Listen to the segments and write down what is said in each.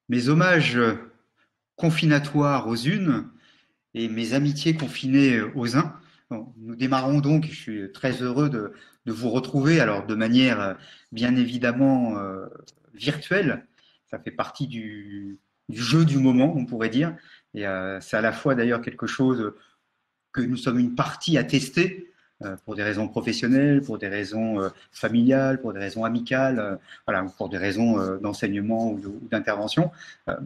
Mes hommages confinatoires aux unes et mes amitiés confinées aux uns. Bon, nous démarrons donc, je suis très heureux de vous retrouver, alors de manière bien évidemment virtuelle. Ça fait partie du jeu du moment, on pourrait dire. Et c'est à la fois d'ailleurs quelque chose que nous sommes une partie à tester pour des raisons professionnelles, pour des raisons familiales, pour des raisons amicales, voilà, pour des raisons d'enseignement ou d'intervention. Euh,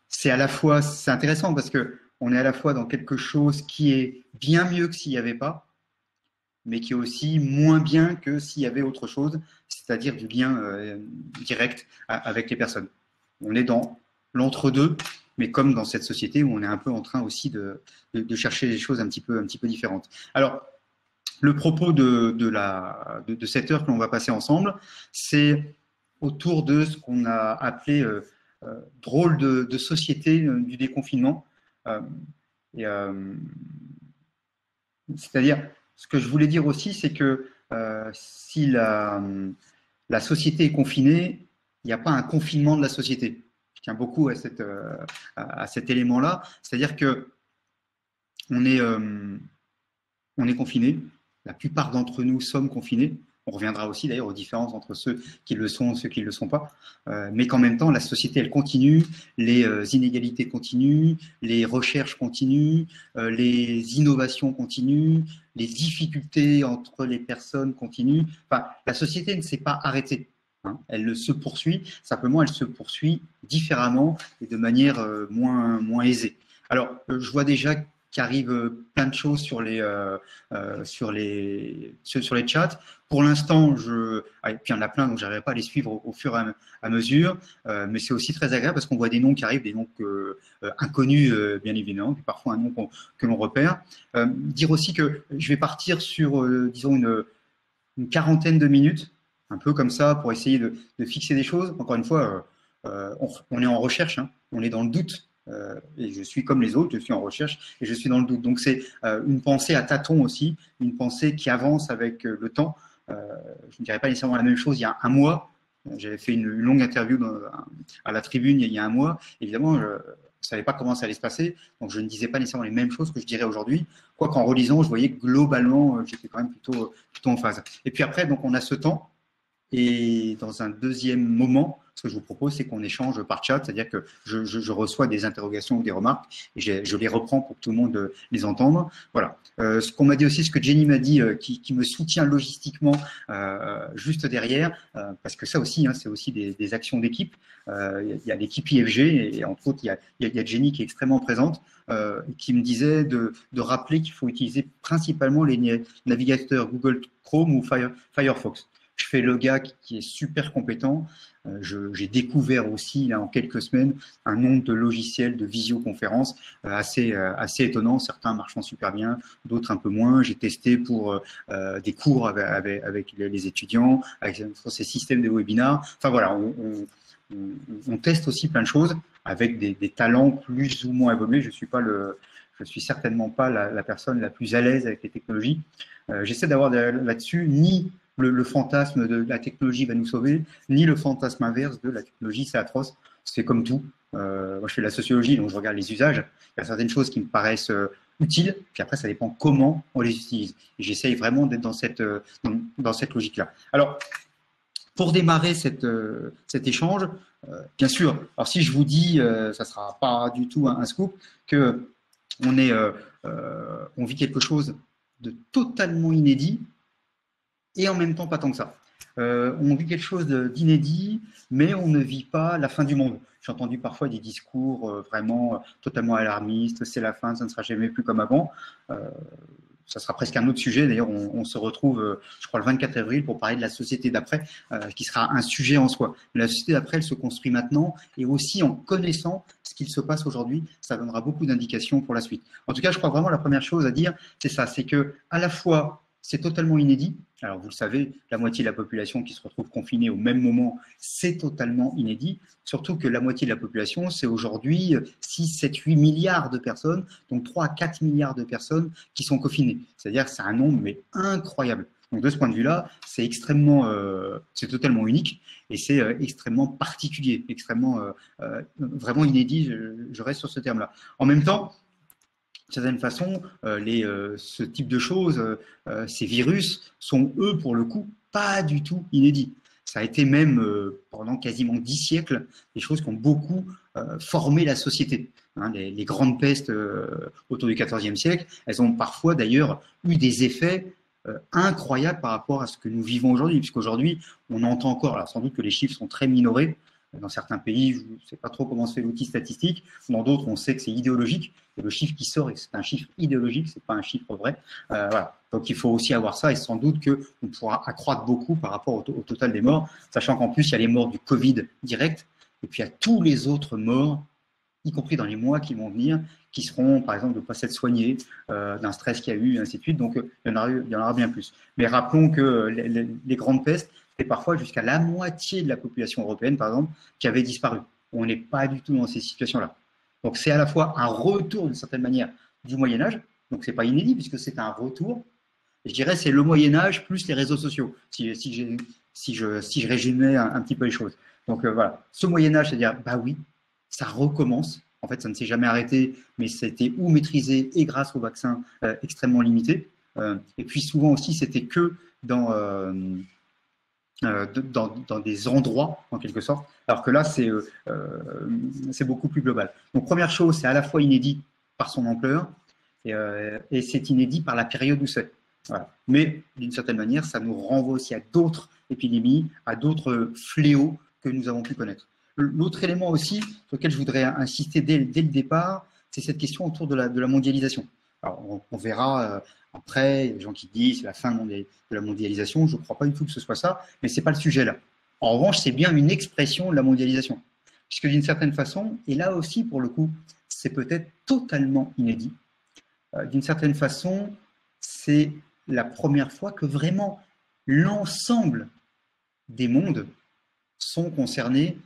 c'est à la fois, c'est intéressant parce que on est à la fois dans quelque chose qui est bien mieux que s'il n'y avait pas, mais qui est aussi moins bien que s'il y avait autre chose, c'est-à-dire du lien direct avec les personnes. On est dans l'entre-deux, mais comme dans cette société où on est un peu en train aussi de chercher des choses un petit peu différentes. Alors, le propos de cette heure que l'on va passer ensemble, c'est autour de ce qu'on a appelé drôle de société du déconfinement. Euh, et, c'est-à-dire, ce que je voulais dire aussi, c'est que si la société est confinée, il n'y a pas un confinement de la société. Je tiens beaucoup à cet élément-là. C'est-à-dire que on est, euh, on est confiné. La plupart d'entre nous sommes confinés. On reviendra aussi d'ailleurs aux différences entre ceux qui le sont et ceux qui ne le sont pas. Mais qu'en même temps, la société, elle continue, les inégalités continuent, les recherches continuent, les innovations continuent, les difficultés entre les personnes continuent. Enfin, la société ne s'est pas arrêtée. Hein. Elle se poursuit, simplement elle se poursuit différemment et de manière moins aisée. Alors, je vois déjà qu'arrive plein de choses sur les chats. Pour l'instant, puis il y en a plein, donc j'arriverai pas à les suivre au fur et à mesure, mais c'est aussi très agréable parce qu'on voit des noms qui arrivent, des noms inconnus, bien évidemment, puis parfois un nom que l'on repère. Dire aussi que je vais partir sur, disons, une quarantaine de minutes, un peu comme ça, pour essayer de fixer des choses. Encore une fois, on est en recherche, hein, on est dans le doute. Et je suis comme les autres, je suis en recherche et je suis dans le doute. Donc c'est une pensée à tâtons aussi, une pensée qui avance avec le temps. Je ne dirais pas nécessairement la même chose il y a un mois. J'avais fait une longue interview à la tribune il y a un mois. Évidemment, je ne savais pas comment ça allait se passer, donc je ne disais pas nécessairement les mêmes choses que je dirais aujourd'hui. Quoi qu'en relisant, je voyais que globalement, j'étais quand même plutôt en phase. Et puis après, donc on a ce temps. Et dans un deuxième moment, ce que je vous propose, c'est qu'on échange par chat, c'est-à-dire que je reçois des interrogations ou des remarques et je les reprends pour que tout le monde les entende. Voilà. Ce qu'on m'a dit aussi, ce que Jenny m'a dit, qui me soutient logistiquement juste derrière, parce que ça aussi, hein, c'est aussi des actions d'équipe. Il y a l'équipe IFG et entre autres, il y a Jenny qui est extrêmement présente. Qui me disait de rappeler qu'il faut utiliser principalement les navigateurs Google Chrome ou Firefox. Je fais le gars qui est super compétent. J'ai découvert aussi, là, en quelques semaines, un nombre de logiciels de visioconférence assez étonnant, certains marchant super bien, d'autres un peu moins. J'ai testé pour des cours avec les étudiants, avec ces systèmes de webinars. Enfin voilà, on teste aussi plein de choses avec des talents plus ou moins évolués. Je suis certainement pas la personne la plus à l'aise avec les technologies. J'essaie d'avoir là-dessus ni le fantasme de la technologie va nous sauver, ni le fantasme inverse de la technologie, c'est atroce. C'est comme tout. Moi, je fais de la sociologie, donc je regarde les usages. Il y a certaines choses qui me paraissent utiles, puis après, ça dépend comment on les utilise. Et j'essaye vraiment d'être dans cette logique-là. Alors, pour démarrer cet échange, bien sûr, alors si je vous dis, ça ne sera pas du tout un scoop, que on vit quelque chose de totalement inédit, et en même temps pas tant que ça. On vit quelque chose d'inédit, mais on ne vit pas la fin du monde. J'ai entendu parfois des discours vraiment totalement alarmistes, c'est la fin, ça ne sera jamais plus comme avant. Ça sera presque un autre sujet. D'ailleurs, on se retrouve, je crois, le 24 avril pour parler de la société d'après, qui sera un sujet en soi. Mais la société d'après, elle se construit maintenant et aussi en connaissant ce qu'il se passe aujourd'hui. Ça donnera beaucoup d'indications pour la suite. En tout cas, je crois vraiment la première chose à dire, c'est ça, c'est que à la fois c'est totalement inédit. Alors, vous le savez, la moitié de la population qui se retrouve confinée au même moment, c'est totalement inédit. Surtout que la moitié de la population, c'est aujourd'hui 6, 7, 8 milliards de personnes, donc 3 à 4 milliards de personnes qui sont confinées. C'est-à-dire que c'est un nombre mais incroyable. Donc de ce point de vue-là, c'est c'est totalement unique et c'est extrêmement particulier, extrêmement vraiment inédit. Je reste sur ce terme-là. En même temps, d'une certaine façon, ce type de choses, ces virus, sont eux, pour le coup, pas du tout inédits. Ça a été même, pendant quasiment 10 siècles, des choses qui ont beaucoup formé la société. Hein, les grandes pestes autour du XIVe siècle, elles ont parfois d'ailleurs eu des effets incroyables par rapport à ce que nous vivons aujourd'hui, puisqu'aujourd'hui, on entend encore, alors sans doute que les chiffres sont très minorés, dans certains pays, je ne sais pas trop comment se fait l'outil statistique. Dans d'autres, on sait que c'est idéologique. Et le chiffre qui sort, c'est un chiffre idéologique, c'est pas un chiffre vrai. Voilà. Donc il faut aussi avoir ça et sans doute qu'on pourra accroître beaucoup par rapport au total des morts, sachant qu'en plus, il y a les morts du Covid direct et puis il y a tous les autres morts, y compris dans les mois qui vont venir, qui seront, par exemple, de ne pas s'être soignés, d'un stress qu'il y a eu, et ainsi de suite. Donc il y en aura bien plus. Mais rappelons que les grandes pestes, et parfois jusqu'à la moitié de la population européenne, par exemple, qui avait disparu. On n'est pas du tout dans ces situations-là. Donc c'est à la fois un retour, d'une certaine manière, du Moyen-Âge, donc c'est pas inédit puisque c'est un retour. Et je dirais c'est le Moyen-Âge plus les réseaux sociaux, si je résumais un petit peu les choses. Donc voilà, ce Moyen-Âge, c'est-à-dire, bah oui, ça recommence. En fait, ça ne s'est jamais arrêté, mais c'était ou maîtrisé et grâce aux vaccins extrêmement limités. Et puis souvent aussi, c'était que dans des endroits, en quelque sorte, alors que là, c'est beaucoup plus global. Donc, première chose, c'est à la fois inédit par son ampleur et c'est inédit par la période où c'est. Voilà. Mais d'une certaine manière, ça nous renvoie aussi à d'autres épidémies, à d'autres fléaux que nous avons pu connaître. L'autre élément aussi sur lequel je voudrais insister dès le départ, c'est cette question autour de la mondialisation. Alors, on verra après, il y a des gens qui disent c'est la fin de la mondialisation. Je ne crois pas du tout que ce soit ça, mais ce n'est pas le sujet là. En revanche, c'est bien une expression de la mondialisation. Puisque d'une certaine façon, et là aussi pour le coup, c'est peut-être totalement inédit, d'une certaine façon, c'est la première fois que vraiment l'ensemble des mondes sont concernés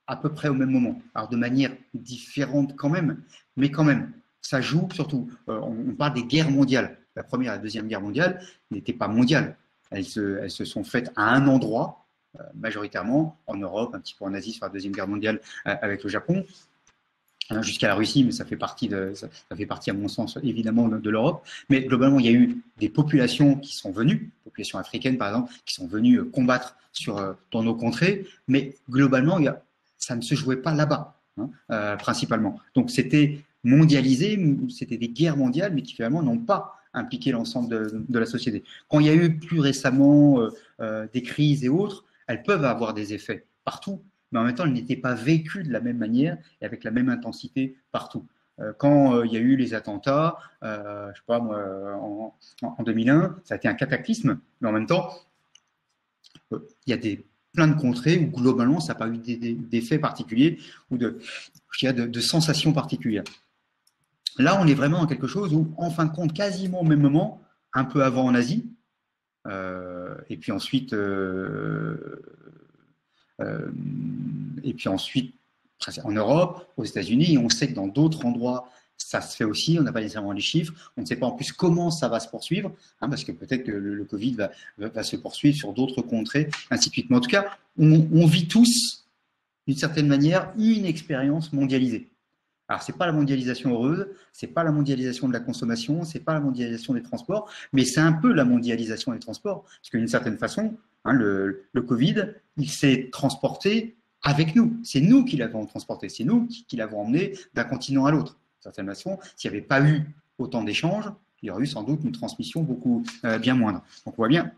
à peu près au même moment. Alors de manière différente quand même, mais quand même, ça joue surtout. On parle des guerres mondiales. La première et la deuxième guerre mondiale n'étaient pas mondiales. Elles se sont faites à un endroit, majoritairement en Europe, un petit peu en Asie sur la deuxième guerre mondiale avec le Japon, jusqu'à la Russie, mais ça fait partie à mon sens évidemment de l'Europe. Mais globalement, il y a eu des populations qui sont venues, populations africaines par exemple, qui sont venues combattre dans nos contrées, mais globalement, ça ne se jouait pas là-bas, principalement. Donc c'était mondialisé, c'était des guerres mondiales, mais qui finalement n'ont pas impliqué l'ensemble de la société. Quand il y a eu plus récemment des crises et autres, elles peuvent avoir des effets partout, mais en même temps, elles n'étaient pas vécues de la même manière et avec la même intensité partout. Quand il y a eu les attentats, je sais pas moi, en 2001, ça a été un cataclysme, mais en même temps, il y a plein de contrées où globalement, ça n'a pas eu d'effets particuliers ou de sensations particulières. Là, on est vraiment dans quelque chose où, en fin de compte, quasiment au même moment, un peu avant en Asie, et puis ensuite en Europe, aux États-Unis, et on sait que dans d'autres endroits, ça se fait aussi, on n'a pas nécessairement les chiffres, on ne sait pas en plus comment ça va se poursuivre, parce que peut-être que le Covid va se poursuivre sur d'autres contrées, ainsi de suite. Mais en tout cas, on vit tous, d'une certaine manière, une expérience mondialisée. Alors, ce n'est pas la mondialisation heureuse, ce n'est pas la mondialisation de la consommation, ce n'est pas la mondialisation des transports, mais c'est un peu la mondialisation des transports, parce que d'une certaine façon, le Covid, il s'est transporté avec nous. C'est nous qui l'avons transporté, c'est nous qui l'avons emmené d'un continent à l'autre. D'une certaine façon, s'il n'y avait pas eu autant d'échanges, il y aurait eu sans doute une transmission beaucoup bien moindre. Donc, on voit bien.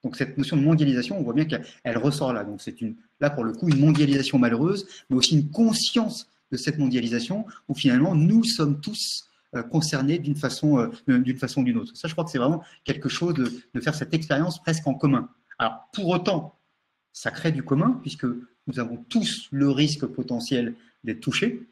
Donc, cette notion de mondialisation, on voit bien qu'elle ressort là. Donc, c'est là, pour le coup, une mondialisation malheureuse, mais aussi une conscience de cette mondialisation où finalement nous sommes tous concernés d'une façon ou d'une autre. Ça, je crois que c'est vraiment quelque chose de faire cette expérience presque en commun. Alors, pour autant, ça crée du commun puisque nous avons tous le risque potentiel d'être touchés,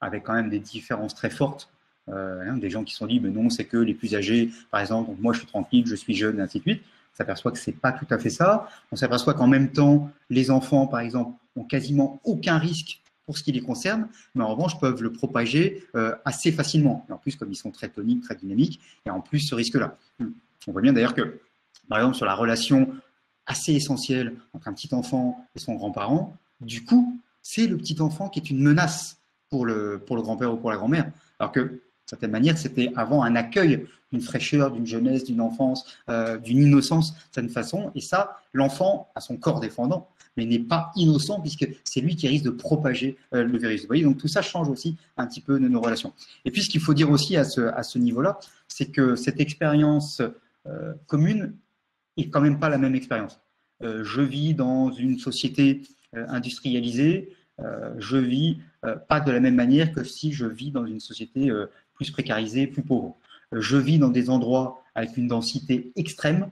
avec quand même des différences très fortes. Des gens qui se sont dit, mais non, c'est que les plus âgés, par exemple, donc moi je suis tranquille, je suis jeune, et ainsi de suite. On s'aperçoit que c'est pas tout à fait ça. On s'aperçoit qu'en même temps, les enfants, par exemple, ont quasiment aucun risque pour ce qui les concerne, mais en revanche peuvent le propager assez facilement. Et en plus, comme ils sont très toniques, très dynamiques, il y a en plus ce risque-là. On voit bien d'ailleurs que par exemple sur la relation assez essentielle entre un petit enfant et son grand-parent, du coup, c'est le petit enfant qui est une menace pour le grand-père ou pour la grand-mère. Alors que, d'une certaine manière, c'était avant un accueil d'une fraîcheur, d'une jeunesse, d'une enfance, d'une innocence, d'une certaine façon. Et ça, l'enfant a son corps défendant, mais n'est pas innocent puisque c'est lui qui risque de propager le virus. Vous voyez, donc tout ça change aussi un petit peu de nos relations. Et puis, ce qu'il faut dire aussi à ce niveau-là, c'est que cette expérience commune est quand même pas la même expérience. Je vis dans une société industrialisée, je vis pas de la même manière que si je vis dans une société plus précarisée, plus pauvre. Je vis dans des endroits avec une densité extrême.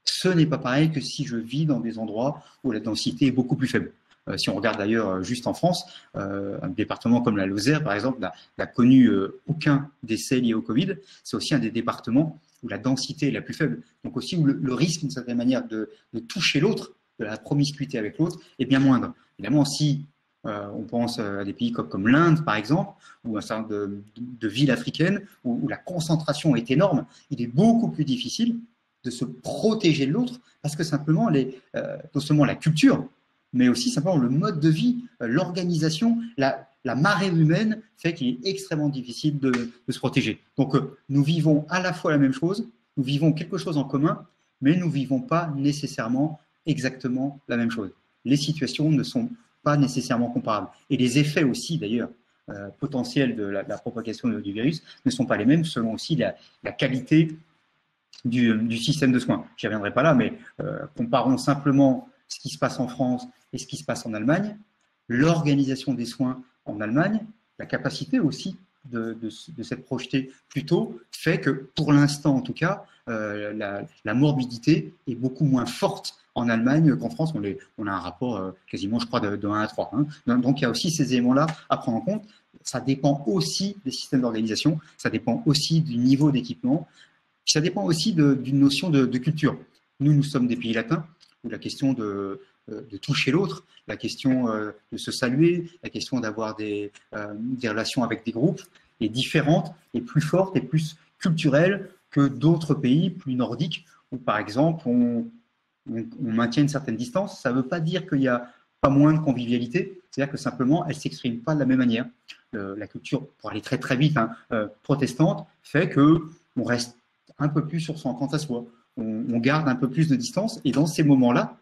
Ce n'est pas pareil que si je vis dans des endroits où la densité est beaucoup plus faible. Si on regarde d'ailleurs juste en France, un département comme la Lozère, par exemple, n'a connu aucun décès lié au Covid. C'est aussi un des départements où la densité est la plus faible. Donc aussi où le risque, d'une certaine manière, de toucher l'autre, de la promiscuité avec l'autre, est bien moindre. Évidemment, si on pense à des pays comme l'Inde, par exemple, ou un certain nombre de villes africaines où la concentration est énorme, il est beaucoup plus difficile de se protéger de l'autre parce que simplement, non seulement la culture, mais aussi simplement le mode de vie, l'organisation, la marée humaine fait qu'il est extrêmement difficile de se protéger. Donc, nous vivons à la fois la même chose, nous vivons quelque chose en commun, mais nous ne vivons pas nécessairement exactement la même chose. Les situations ne sont pas nécessairement comparables. Et les effets aussi, d'ailleurs, potentiels de la propagation du virus ne sont pas les mêmes selon aussi la qualité du système de soins. Je n'y reviendrai pas là, mais comparons simplement ce qui se passe en France et ce qui se passe en Allemagne. L'organisation des soins en Allemagne, la capacité aussi de s'être projeté plus tôt, fait que pour l'instant en tout cas, la morbidité est beaucoup moins forte en Allemagne qu'en France. On a un rapport quasiment, je crois, de 1 à 3. Hein. Donc il y a aussi ces éléments-là à prendre en compte. Ça dépend aussi des systèmes d'organisation, ça dépend aussi du niveau d'équipement, ça dépend aussi d'une notion de culture. Nous sommes des pays latins où la question de toucher l'autre, la question de se saluer, la question d'avoir des relations avec des groupes est différente et plus forte et plus culturelle que d'autres pays plus nordiques où, par exemple, on maintient une certaine distance. Ça ne veut pas dire qu'il n'y a pas moins de convivialité, c'est-à-dire que simplement, elle ne s'exprime pas de la même manière. La culture, pour aller très très vite, protestante, fait qu'on reste un peu plus sur son quant à soi. On garde un peu plus de distance et dans ces moments-là,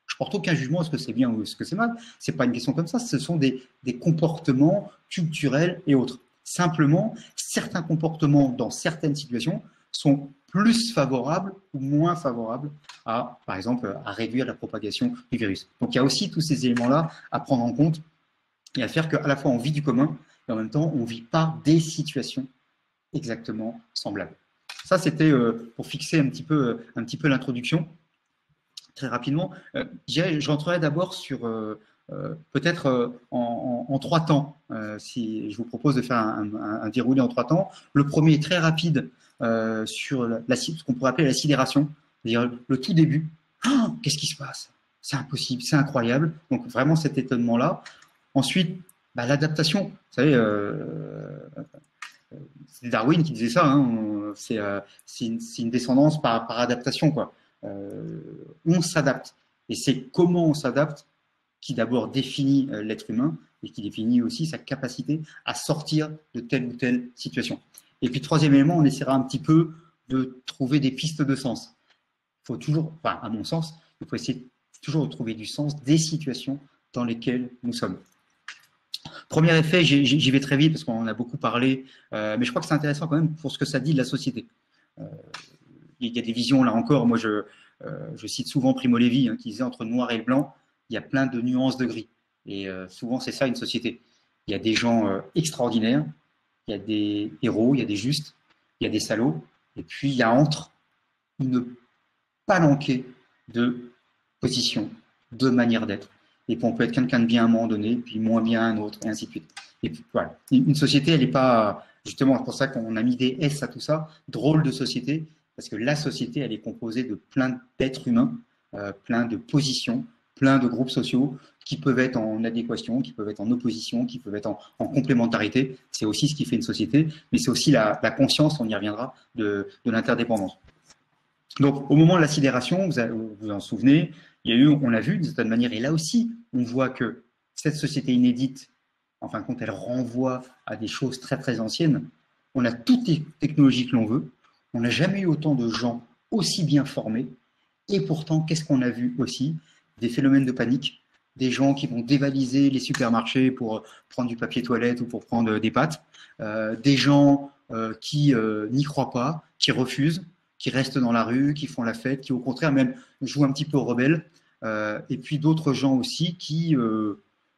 je porte aucun jugement est-ce que c'est bien ou est-ce que c'est mal. C'est pas une question comme ça. Ce sont des comportements culturels et autres. Simplement, certains comportements dans certaines situations sont plus favorables ou moins favorables à, par exemple, à réduire la propagation du virus. Donc, il y a aussi tous ces éléments-là à prendre en compte et à faire qu'à la fois on vit du commun et en même temps on ne vit pas des situations exactement semblables. Ça, c'était pour fixer un petit peu l'introduction. Très rapidement, je rentrerai d'abord sur peut-être en 3 temps. Si je vous propose de faire un déroulé en 3 temps. Le premier est très rapide sur ce qu'on pourrait appeler la sidération, c'est-à-dire le tout début. Oh, qu'est-ce qui se passe? C'est impossible, c'est incroyable. Donc vraiment cet étonnement-là. Ensuite, l'adaptation. Vous savez, c'est Darwin qui disait ça. Hein, c'est une descendance par adaptation, quoi. On s'adapte. Et c'est comment on s'adapte qui d'abord définit l'être humain et qui définit aussi sa capacité à sortir de telle ou telle situation. Et puis, troisième élément, on essaiera un petit peu de trouver des pistes de sens. Il faut toujours, enfin, à mon sens, il faut essayer toujours de trouver du sens des situations dans lesquelles nous sommes. Premier effet, j'y vais très vite parce qu'on en a beaucoup parlé, mais je crois que c'est intéressant quand même pour ce que ça dit de la société. Il y a des visions, là encore, moi je cite souvent Primo Levi qui disait entre le noir et le blanc, il y a plein de nuances de gris. Et souvent c'est ça une société. Il y a des gens extraordinaires, il y a des héros, il y a des justes, il y a des salauds, et puis il y a entre une palanquée de positions, de manières d'être. Et puis on peut être quelqu'un de bien à un moment donné, puis moins bien à un autre, et ainsi de suite. Et puis voilà. Une société, elle n'est pas, justement, c'est pour ça qu'on a mis des S à tout ça, drôle de société, parce que la société, elle est composée de plein d'êtres humains, plein de positions, plein de groupes sociaux qui peuvent être en adéquation, qui peuvent être en opposition, qui peuvent être en complémentarité. C'est aussi ce qui fait une société, mais c'est aussi la conscience, on y reviendra, de l'interdépendance. Donc, au moment de la sidération, vous vous en souvenez, on a vu d'une certaine manière, et là aussi, on voit que cette société inédite, en fin de compte, elle renvoie à des choses très très anciennes. On a toutes les technologies que l'on veut, on n'a jamais eu autant de gens aussi bien formés, et pourtant, qu'est-ce qu'on a vu aussi? Des phénomènes de panique, des gens qui vont dévaliser les supermarchés pour prendre du papier toilette ou pour prendre des pâtes, des gens qui n'y croient pas, qui refusent, qui restent dans la rue, qui font la fête, qui au contraire même jouent un petit peu aux rebelles, et puis d'autres gens aussi qui,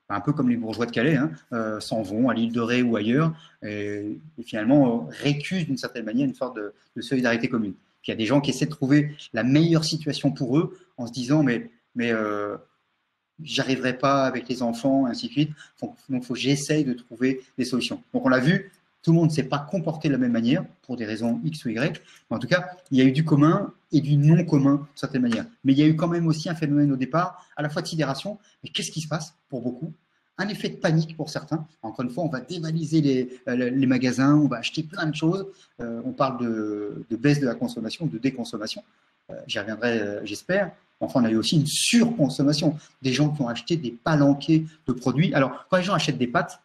un peu comme les bourgeois de Calais, hein, s'en vont à l'île de Ré ou ailleurs, et finalement récusent d'une certaine manière une sorte de solidarité commune. Puis il y a des gens qui essaient de trouver la meilleure situation pour eux en se disant mais j'arriverai pas avec les enfants, et ainsi de suite. Donc, il faut que j'essaye de trouver des solutions. Donc, on l'a vu, tout le monde ne s'est pas comporté de la même manière, pour des raisons X ou Y. Mais en tout cas, il y a eu du commun et du non commun, d'une certaine manière. Mais il y a eu quand même aussi un phénomène au départ, à la fois de sidération. Mais qu'est-ce qui se passe pour beaucoup? Un effet de panique pour certains. Encore une fois, on va dévaliser les magasins, on va acheter plein de choses. On parle de baisse de la consommation, de déconsommation. J'y reviendrai, j'espère. Enfin, on a eu aussi une surconsommation. Des gens qui ont acheté des palanquets de produits. Alors, quand les gens achètent des pâtes,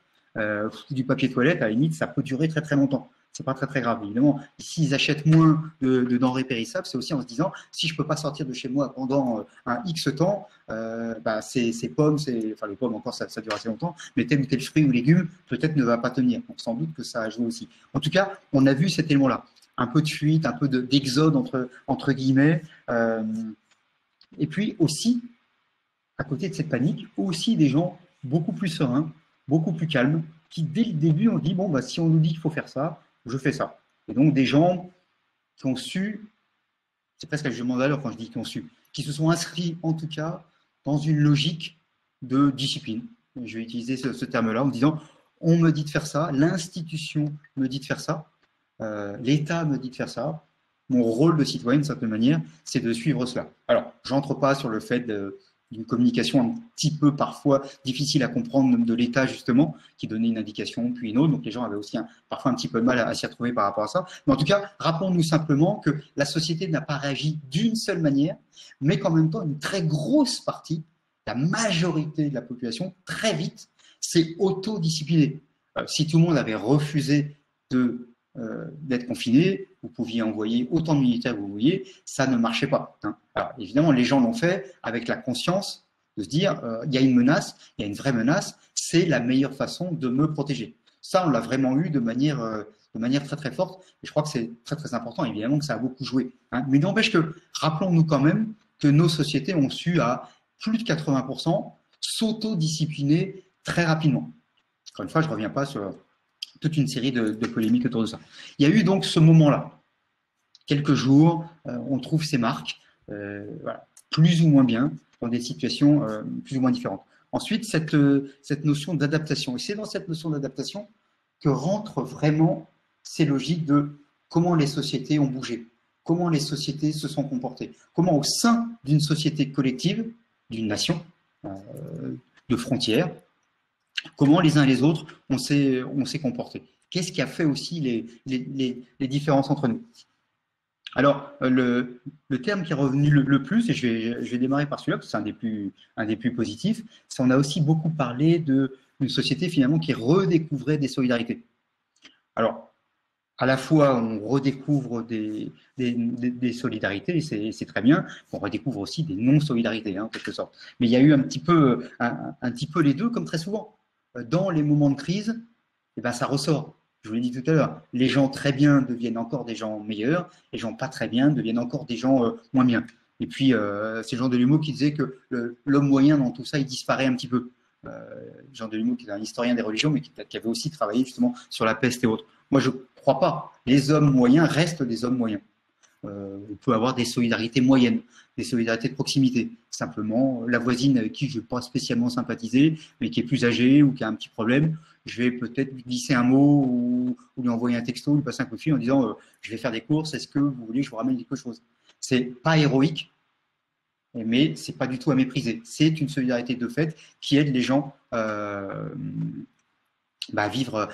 du papier toilette, à la limite, ça peut durer très très longtemps. C'est pas très très grave. Évidemment, s'ils achètent moins de denrées périssables, c'est aussi en se disant, si je peux pas sortir de chez moi pendant un X temps, ces pommes, enfin les pommes encore, ça dure assez longtemps, mais tel ou tel fruit ou légume, peut-être ne va pas tenir. Donc sans doute que ça a joué aussi. En tout cas, on a vu cet élément-là. Un peu de fuite, un peu d'exode entre guillemets. Et puis aussi, à côté de cette panique, aussi des gens beaucoup plus sereins, beaucoup plus calmes, qui dès le début ont dit, bon, bah, si on nous dit qu'il faut faire ça, je fais ça. Et donc des gens qui ont su, c'est presque un jugement de valeur quand je dis qu'ils ont su, qui se sont inscrits en tout cas dans une logique de discipline. Je vais utiliser ce terme-là en disant, on me dit de faire ça, l'institution me dit de faire ça, l'État me dit de faire ça, mon rôle de citoyen, de certaine manière, c'est de suivre cela. Alors, j'entre pas sur le fait d'une communication un petit peu parfois difficile à comprendre de l'État, justement, qui donnait une indication puis une autre. Donc, les gens avaient aussi parfois un petit peu de mal à s'y retrouver par rapport à ça. Mais en tout cas, rappelons-nous simplement que la société n'a pas réagi d'une seule manière, mais qu'en même temps, une très grosse partie, la majorité de la population, très vite, s'est autodisciplinée. Si tout le monde avait refusé d'être confiné, vous pouviez envoyer autant de militaires que vous vouliez, ça ne marchait pas. Hein. Alors, évidemment, les gens l'ont fait avec la conscience de se dire, il y a une menace, il y a une vraie menace, c'est la meilleure façon de me protéger. Ça, on l'a vraiment eu de manière très très forte, et je crois que c'est très très important, évidemment que ça a beaucoup joué. Hein. Mais n'empêche que, rappelons-nous quand même que nos sociétés ont su à plus de 80% s'autodiscipliner très rapidement. Encore une fois, je ne reviens pas sur toute une série de polémiques autour de ça. Il y a eu donc ce moment-là. Quelques jours, on trouve ces marques, voilà, plus ou moins bien, dans des situations plus ou moins différentes. Ensuite, cette notion d'adaptation. Et c'est dans cette notion d'adaptation que rentrent vraiment ces logiques de comment les sociétés ont bougé, comment les sociétés se sont comportées, comment au sein d'une société collective, d'une nation, de frontières, comment les uns et les autres on s'est comportés. Qu'est-ce qui a fait aussi les différences entre nous? Alors, le terme qui est revenu le plus, et je vais démarrer par celui-là, parce que c'est un des plus positifs, c'est qu'on a aussi beaucoup parlé d'une société finalement qui redécouvrait des solidarités. Alors, à la fois, on redécouvre des solidarités, et c'est très bien, on redécouvre aussi des non-solidarités, hein, en quelque sorte. Mais il y a eu un petit peu les deux, comme très souvent. Dans les moments de crise, eh ben, ça ressort. Je vous l'ai dit tout à l'heure, les gens très bien deviennent encore des gens meilleurs, les gens pas très bien deviennent encore des gens moins bien. Et puis, c'est Jean Delumeau qui disait que l'homme moyen dans tout ça, il disparaît un petit peu. Jean Delumeau, qui est un historien des religions, mais qui avait aussi travaillé justement sur la peste et autres. Moi, je ne crois pas. Les hommes moyens restent des hommes moyens. On peut avoir des solidarités moyennes, des solidarités de proximité. Simplement, la voisine avec qui je ne vais pas spécialement sympathiser, mais qui est plus âgée ou qui a un petit problème, je vais peut-être lui glisser un mot ou lui envoyer un texto, lui passer un coup de fil en disant je vais faire des courses, est-ce que vous voulez que je vous ramène quelque chose? C'est pas héroïque, mais c'est pas du tout à mépriser. C'est une solidarité de fait qui aide les gens à vivre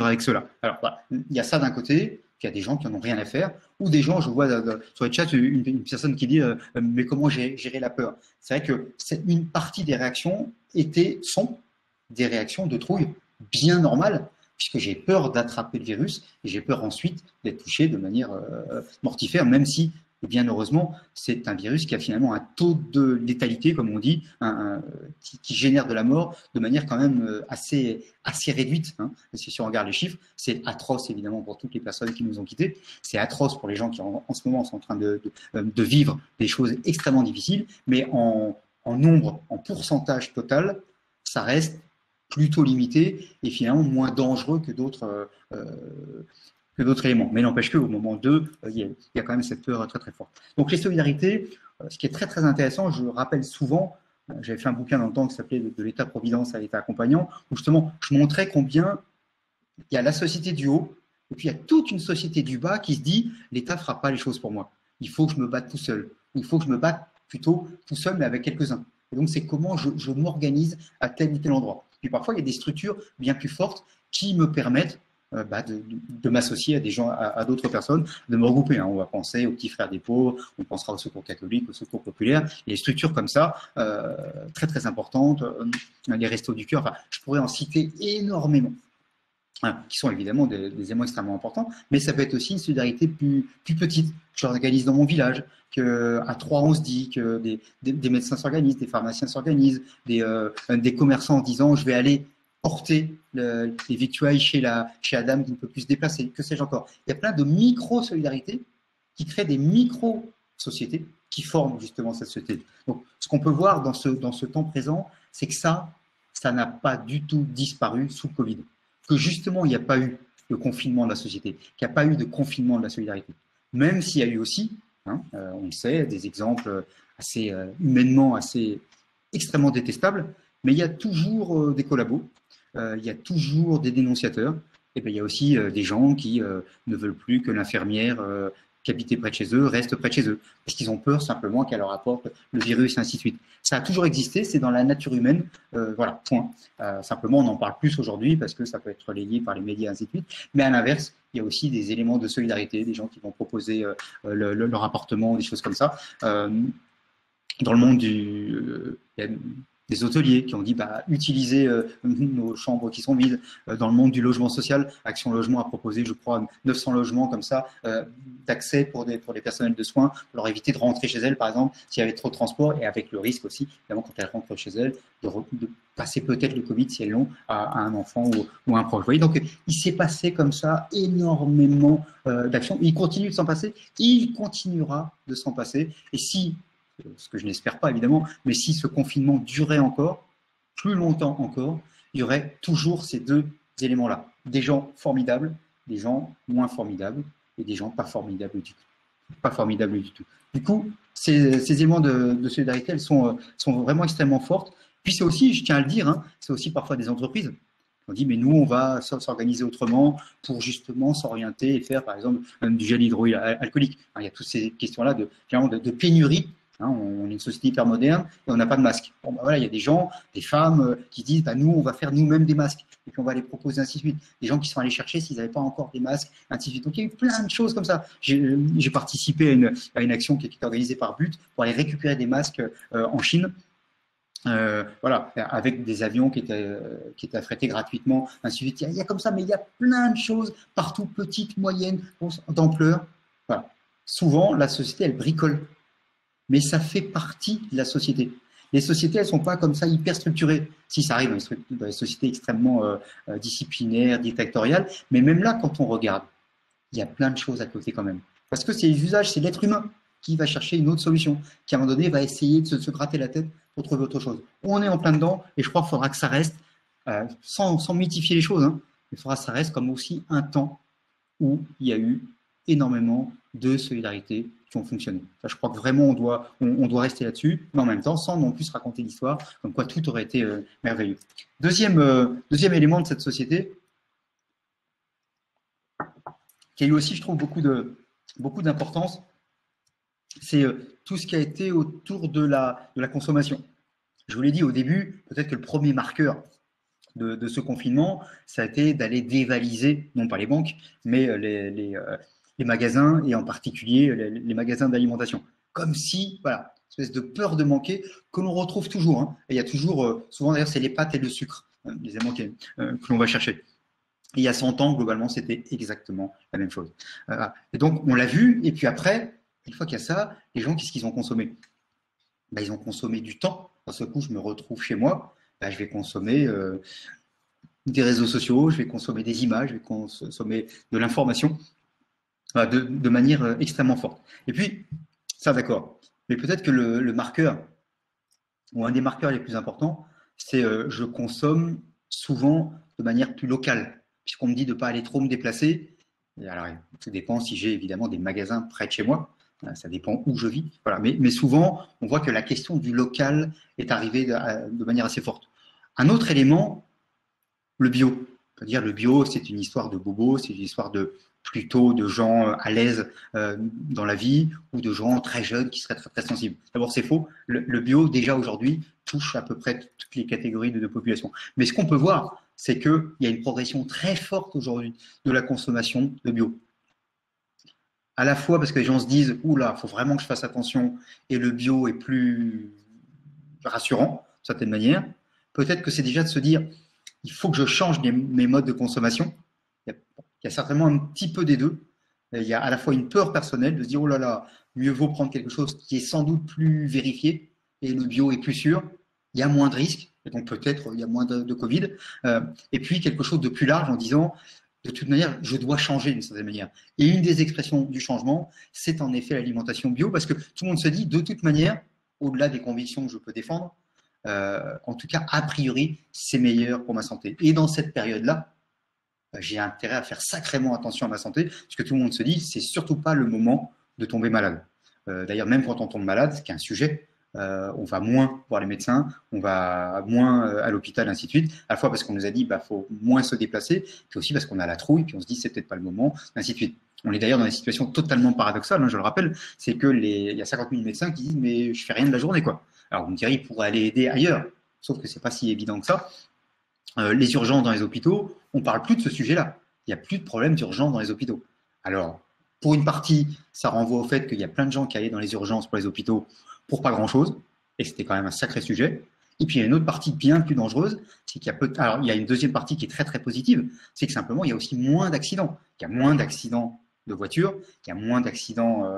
avec cela. Alors, voilà, il y a ça d'un côté. Puis il y a des gens qui n'en ont rien à faire, ou des gens, je vois sur les chats une personne qui dit mais comment gérer la peur. C'est vrai que une partie des réactions sont des réactions de trouille bien normales, puisque j'ai peur d'attraper le virus et j'ai peur ensuite d'être touché de manière mortifère, même si, et bien heureusement, c'est un virus qui a finalement un taux de létalité, comme on dit, qui génère de la mort de manière quand même assez réduite. Hein. Parce que si on regarde les chiffres, c'est atroce évidemment pour toutes les personnes qui nous ont quittés, c'est atroce pour les gens qui en ce moment sont en train de vivre des choses extrêmement difficiles, mais en nombre, en pourcentage total, ça reste plutôt limité et finalement moins dangereux que d'autres éléments. Mais n'empêche qu'au moment 2, il y a quand même cette peur très très forte. Donc les solidarités, ce qui est très très intéressant, je rappelle souvent, j'avais fait un bouquin dans le temps qui s'appelait De l'État-providence à l'État accompagnant, où justement je montrais combien il y a la société du haut, et puis il y a toute une société du bas qui se dit l'État ne fera pas les choses pour moi. Il faut que je me batte tout seul. Il faut que je me batte plutôt tout seul, mais avec quelques-uns. Et donc c'est comment je m'organise à tel ou tel endroit. Puis parfois, il y a des structures bien plus fortes qui me permettent de m'associer à des gens, à d'autres personnes, de me regrouper. Hein. On va penser aux petits frères des pauvres, on pensera au secours catholique, au secours populaire. Il y a des structures comme ça, très très importantes, les restos du cœur. Enfin, je pourrais en citer énormément, hein, qui sont évidemment des éléments extrêmement importants, mais ça peut être aussi une solidarité plus petite, que j'organise dans mon village, qu'à 3 on se dit, que des médecins s'organisent, des pharmaciens s'organisent, des commerçants en disant je vais aller porter les victuailles chez la dame qui ne peut plus se déplacer, que sais-je encore. Il y a plein de micro-solidarités qui créent des micro-sociétés qui forment justement cette société. Donc, ce qu'on peut voir dans ce temps présent, c'est que ça n'a pas du tout disparu sous le Covid. Que justement, il n'y a pas eu de confinement de la société, qu'il n'y a pas eu de confinement de la solidarité. Même s'il y a eu aussi, hein, on le sait, des exemples assez humainement assez extrêmement détestables, mais il y a toujours des collabos, il y a toujours des dénonciateurs, et bien il y a aussi des gens qui ne veulent plus que l'infirmière qui habitait près de chez eux reste près de chez eux, parce qu'ils ont peur simplement qu'elle leur apporte le virus et ainsi de suite. Ça a toujours existé, c'est dans la nature humaine, voilà, point. Simplement, on en parle plus aujourd'hui parce que ça peut être relayé par les médias, ainsi de suite, mais à l'inverse, il y a aussi des éléments de solidarité, des gens qui vont proposer leur appartement, des choses comme ça. Dans le monde il y a des hôteliers qui ont dit utilisez nos chambres qui sont vides. Dans le monde du logement social, Action Logement a proposé, je crois, 900 logements comme ça d'accès pour les personnels de soins, pour leur éviter de rentrer chez elles, par exemple, s'il y avait trop de transport, et avec le risque aussi, évidemment, quand elles rentrent chez elles, de passer peut-être le Covid, si elles l'ont, à un enfant ou à un proche. Vous voyez, donc il s'est passé comme ça énormément d'actions. Il continue de s'en passer, il continuera de s'en passer. Et si, ce que je n'espère pas évidemment, mais si ce confinement durait encore, plus longtemps encore, il y aurait toujours ces deux éléments-là. Des gens formidables, des gens moins formidables, et des gens pas formidables du tout. Pas formidables du tout. Du coup, ces éléments de solidarité, elles sont vraiment extrêmement fortes. Puis c'est aussi, je tiens à le dire, hein, c'est aussi parfois des entreprises. On dit, mais nous, on va s'organiser autrement pour justement s'orienter et faire, par exemple, du gel hydroalcoolique. Il y a toutes ces questions-là de pénurie. Hein, on est une société hyper moderne et on n'a pas de masque. Bon, voilà, il y a des gens, des femmes qui disent nous, on va faire nous-mêmes des masques et puis on va les proposer, ainsi de suite. Des gens qui sont allés chercher s'ils n'avaient pas encore des masques, ainsi de suite. Donc il y a eu plein de choses comme ça. J'ai participé à une action qui était organisée par But pour aller récupérer des masques en Chine. Voilà, avec des avions qui étaient affrétés gratuitement, ainsi de suite. Il y a comme ça, mais il y a plein de choses partout, petites, moyennes, d'ampleur. Voilà. Souvent, la société, elle bricole. Mais ça fait partie de la société. Les sociétés, elles ne sont pas comme ça hyper structurées. Si ça arrive dans les sociétés extrêmement disciplinaires, dictatoriales, mais même là, quand on regarde, il y a plein de choses à côté quand même. Parce que c'est les usages, c'est l'être humain qui va chercher une autre solution, qui à un moment donné va essayer de se gratter la tête pour trouver autre chose. On est en plein dedans, et je crois qu'il faudra que ça reste, sans mythifier les choses, hein, il faudra que ça reste comme aussi un temps où il y a eu énormément de solidarité qui ont fonctionné. Enfin, je crois que vraiment on doit rester là-dessus, mais en même temps sans non plus se raconter l'histoire, comme quoi tout aurait été merveilleux. Deuxième élément de cette société, qui a eu aussi, je trouve, beaucoup d'importance, c'est tout ce qui a été autour de la consommation. Je vous l'ai dit au début, peut-être que le premier marqueur de ce confinement, ça a été d'aller dévaliser, non pas les banques, mais les magasins, et en particulier les magasins d'alimentation. Comme si, voilà, une espèce de peur de manquer que l'on retrouve toujours. Hein. Et il y a toujours, souvent d'ailleurs, c'est les pâtes et le sucre, les aliments que l'on va chercher. Et il y a 100 ans, globalement, c'était exactement la même chose. Et donc, on l'a vu, et puis après, une fois qu'il y a ça, les gens, qu'est-ce qu'ils ont consommé? Ben, ils ont consommé du temps. D'un seul coup, je me retrouve chez moi, ben, je vais consommer des réseaux sociaux, je vais consommer des images, je vais consommer de l'information de manière extrêmement forte. Et puis, ça d'accord, mais peut-être que le marqueur, ou un des marqueurs les plus importants, c'est je consomme souvent de manière plus locale, puisqu'on me dit de ne pas aller trop me déplacer. Et alors, ça dépend si j'ai évidemment des magasins près de chez moi, ça dépend où je vis. Voilà. Mais souvent, on voit que la question du local est arrivée de manière assez forte. Un autre élément, le bio. C'est-à-dire le bio, c'est une histoire de bobo, c'est une histoire de plutôt de gens à l'aise dans la vie ou de gens très jeunes qui seraient très, très sensibles. D'abord, c'est faux. Le bio, déjà aujourd'hui, touche à peu près toutes les catégories de population. Mais ce qu'on peut voir, c'est qu'il y a une progression très forte aujourd'hui de la consommation de bio. À la fois parce que les gens se disent « Oula, il faut vraiment que je fasse attention » et le bio est plus rassurant, d'une certaine manière. Peut-être que c'est déjà de se dire « Il faut que je change mes modes de consommation ». Il y a certainement un petit peu des deux. Il y a à la fois une peur personnelle de se dire « Oh là là, mieux vaut prendre quelque chose qui est sans doute plus vérifié et le bio est plus sûr. Il y a moins de risques, et donc peut-être il y a moins de Covid. » Et puis quelque chose de plus large en disant « De toute manière, je dois changer d'une certaine manière. » Et une des expressions du changement, c'est en effet l'alimentation bio, parce que tout le monde se dit, de toute manière, au-delà des convictions que je peux défendre, en tout cas, a priori, c'est meilleur pour ma santé. Et dans cette période-là, j'ai intérêt à faire sacrément attention à ma santé, parce que tout le monde se dit, c'est surtout pas le moment de tomber malade. D'ailleurs, même quand on tombe malade, ce qui est un sujet, on va moins voir les médecins, on va moins à l'hôpital, ainsi de suite, à la fois parce qu'on nous a dit bah faut moins se déplacer, puis aussi parce qu'on a la trouille, puis on se dit c'est peut-être pas le moment, ainsi de suite. On est d'ailleurs dans une situation totalement paradoxale, hein, je le rappelle, c'est que il y a 50 000 médecins qui disent mais je fais rien de la journée quoi. Alors vous me direz ils pourraient aller aider ailleurs, sauf que c'est pas si évident que ça. Les urgences dans les hôpitaux, on parle plus de ce sujet-là. Il n'y a plus de problème d'urgence dans les hôpitaux. Alors pour une partie, ça renvoie au fait qu'il y a plein de gens qui allaient dans les urgences pour les hôpitaux pour pas grand-chose, et c'était quand même un sacré sujet. Et puis il y a une autre partie bien plus dangereuse, c'est qu'il y a alors il y a une deuxième partie qui est très très positive, c'est que simplement il y a aussi moins d'accidents. Il y a moins d'accidents de voitures, il y a moins d'accidents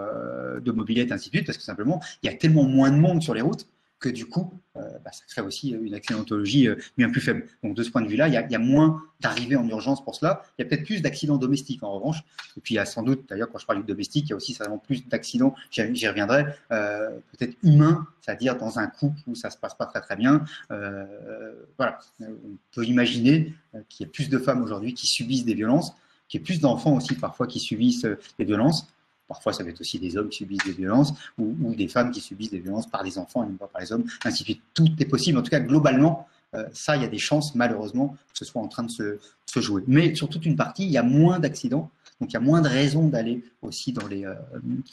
de mobilette, ainsi de suite, parce que simplement il y a tellement moins de monde sur les routes que du coup, ça crée aussi une accidentologie bien plus faible. Donc de ce point de vue-là, il y a moins d'arrivées en urgence pour cela. Il y a peut-être plus d'accidents domestiques en revanche. Et puis il y a sans doute, d'ailleurs, quand je parle du domestique, il y a aussi certainement plus d'accidents, j'y reviendrai, peut-être humains, c'est-à-dire dans un couple où ça se passe pas très très bien. Voilà, on peut imaginer qu'il y a plus de femmes aujourd'hui qui subissent des violences, qu'il y a plus d'enfants aussi parfois qui subissent des violences. Parfois, ça va être aussi des hommes qui subissent des violences ou des femmes qui subissent des violences par des enfants et non pas par les hommes, ainsi de suite. Tout est possible. En tout cas, globalement, ça, il y a des chances, malheureusement, que ce soit en train de se jouer. Mais sur toute une partie, il y a moins d'accidents, donc il y a moins de raisons d'aller aussi dans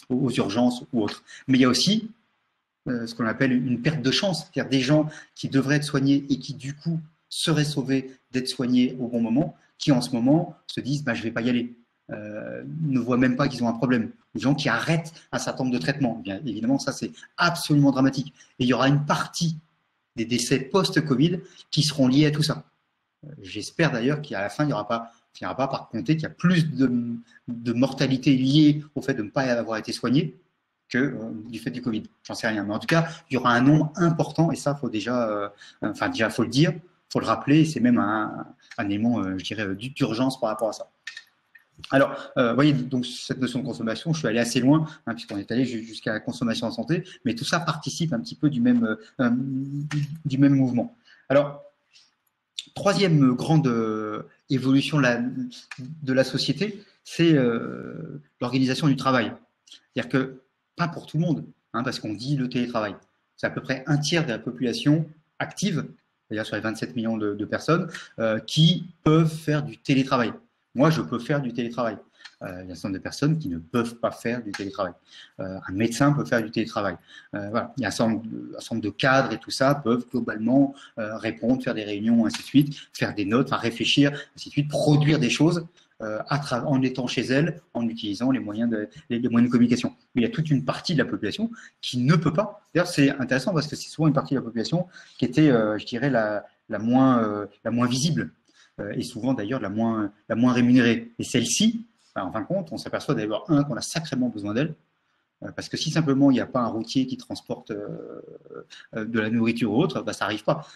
aux urgences ou autres. Mais il y a aussi ce qu'on appelle une perte de chance, c'est-à-dire des gens qui devraient être soignés et qui, du coup, seraient sauvés d'être soignés au bon moment, qui, en ce moment, se disent je ne vais pas y aller. Ne voient même pas qu'ils ont un problème. Les gens qui arrêtent un certain nombre de traitements. Bien évidemment, ça c'est absolument dramatique. Et il y aura une partie des décès post-Covid qui seront liés à tout ça. J'espère d'ailleurs qu'à la fin, il n'y aura pas par compter qu'il y a plus de mortalité liée au fait de ne pas avoir été soigné que du fait du Covid. J'en sais rien. Mais en tout cas, il y aura un nombre important, et ça, faut déjà faut le dire, faut le rappeler, c'est même un élément, je dirais, d'urgence par rapport à ça. Alors, vous voyez, donc cette notion de consommation, je suis allé assez loin, puisqu'on est allé jusqu'à la consommation en santé, mais tout ça participe un petit peu du même mouvement. Alors, troisième grande évolution de la société, c'est l'organisation du travail. C'est-à-dire que, pas pour tout le monde, parce qu'on dit le télétravail. C'est à peu près un tiers de la population active, c'est-à-dire sur les 27 millions de personnes, qui peuvent faire du télétravail. Moi, je peux faire du télétravail. Il y a un certain nombre de personnes qui ne peuvent pas faire du télétravail. Un médecin peut faire du télétravail. Voilà. Il y a un certain nombre de cadres et tout ça peuvent globalement répondre, faire des réunions, ainsi de suite, faire des notes, réfléchir, ainsi de suite, produire des choses en étant chez elles, en utilisant les moyens de communication. Mais il y a toute une partie de la population qui ne peut pas. D'ailleurs, c'est intéressant parce que c'est souvent une partie de la population qui était, je dirais, la moins visible et souvent d'ailleurs la moins rémunérée. Et celle-ci, en fin de compte, on s'aperçoit d'ailleurs, qu'on a sacrément besoin d'elle. Parce que si simplement il n'y a pas un routier qui transporte de la nourriture ou autre, ça n'arrive pas.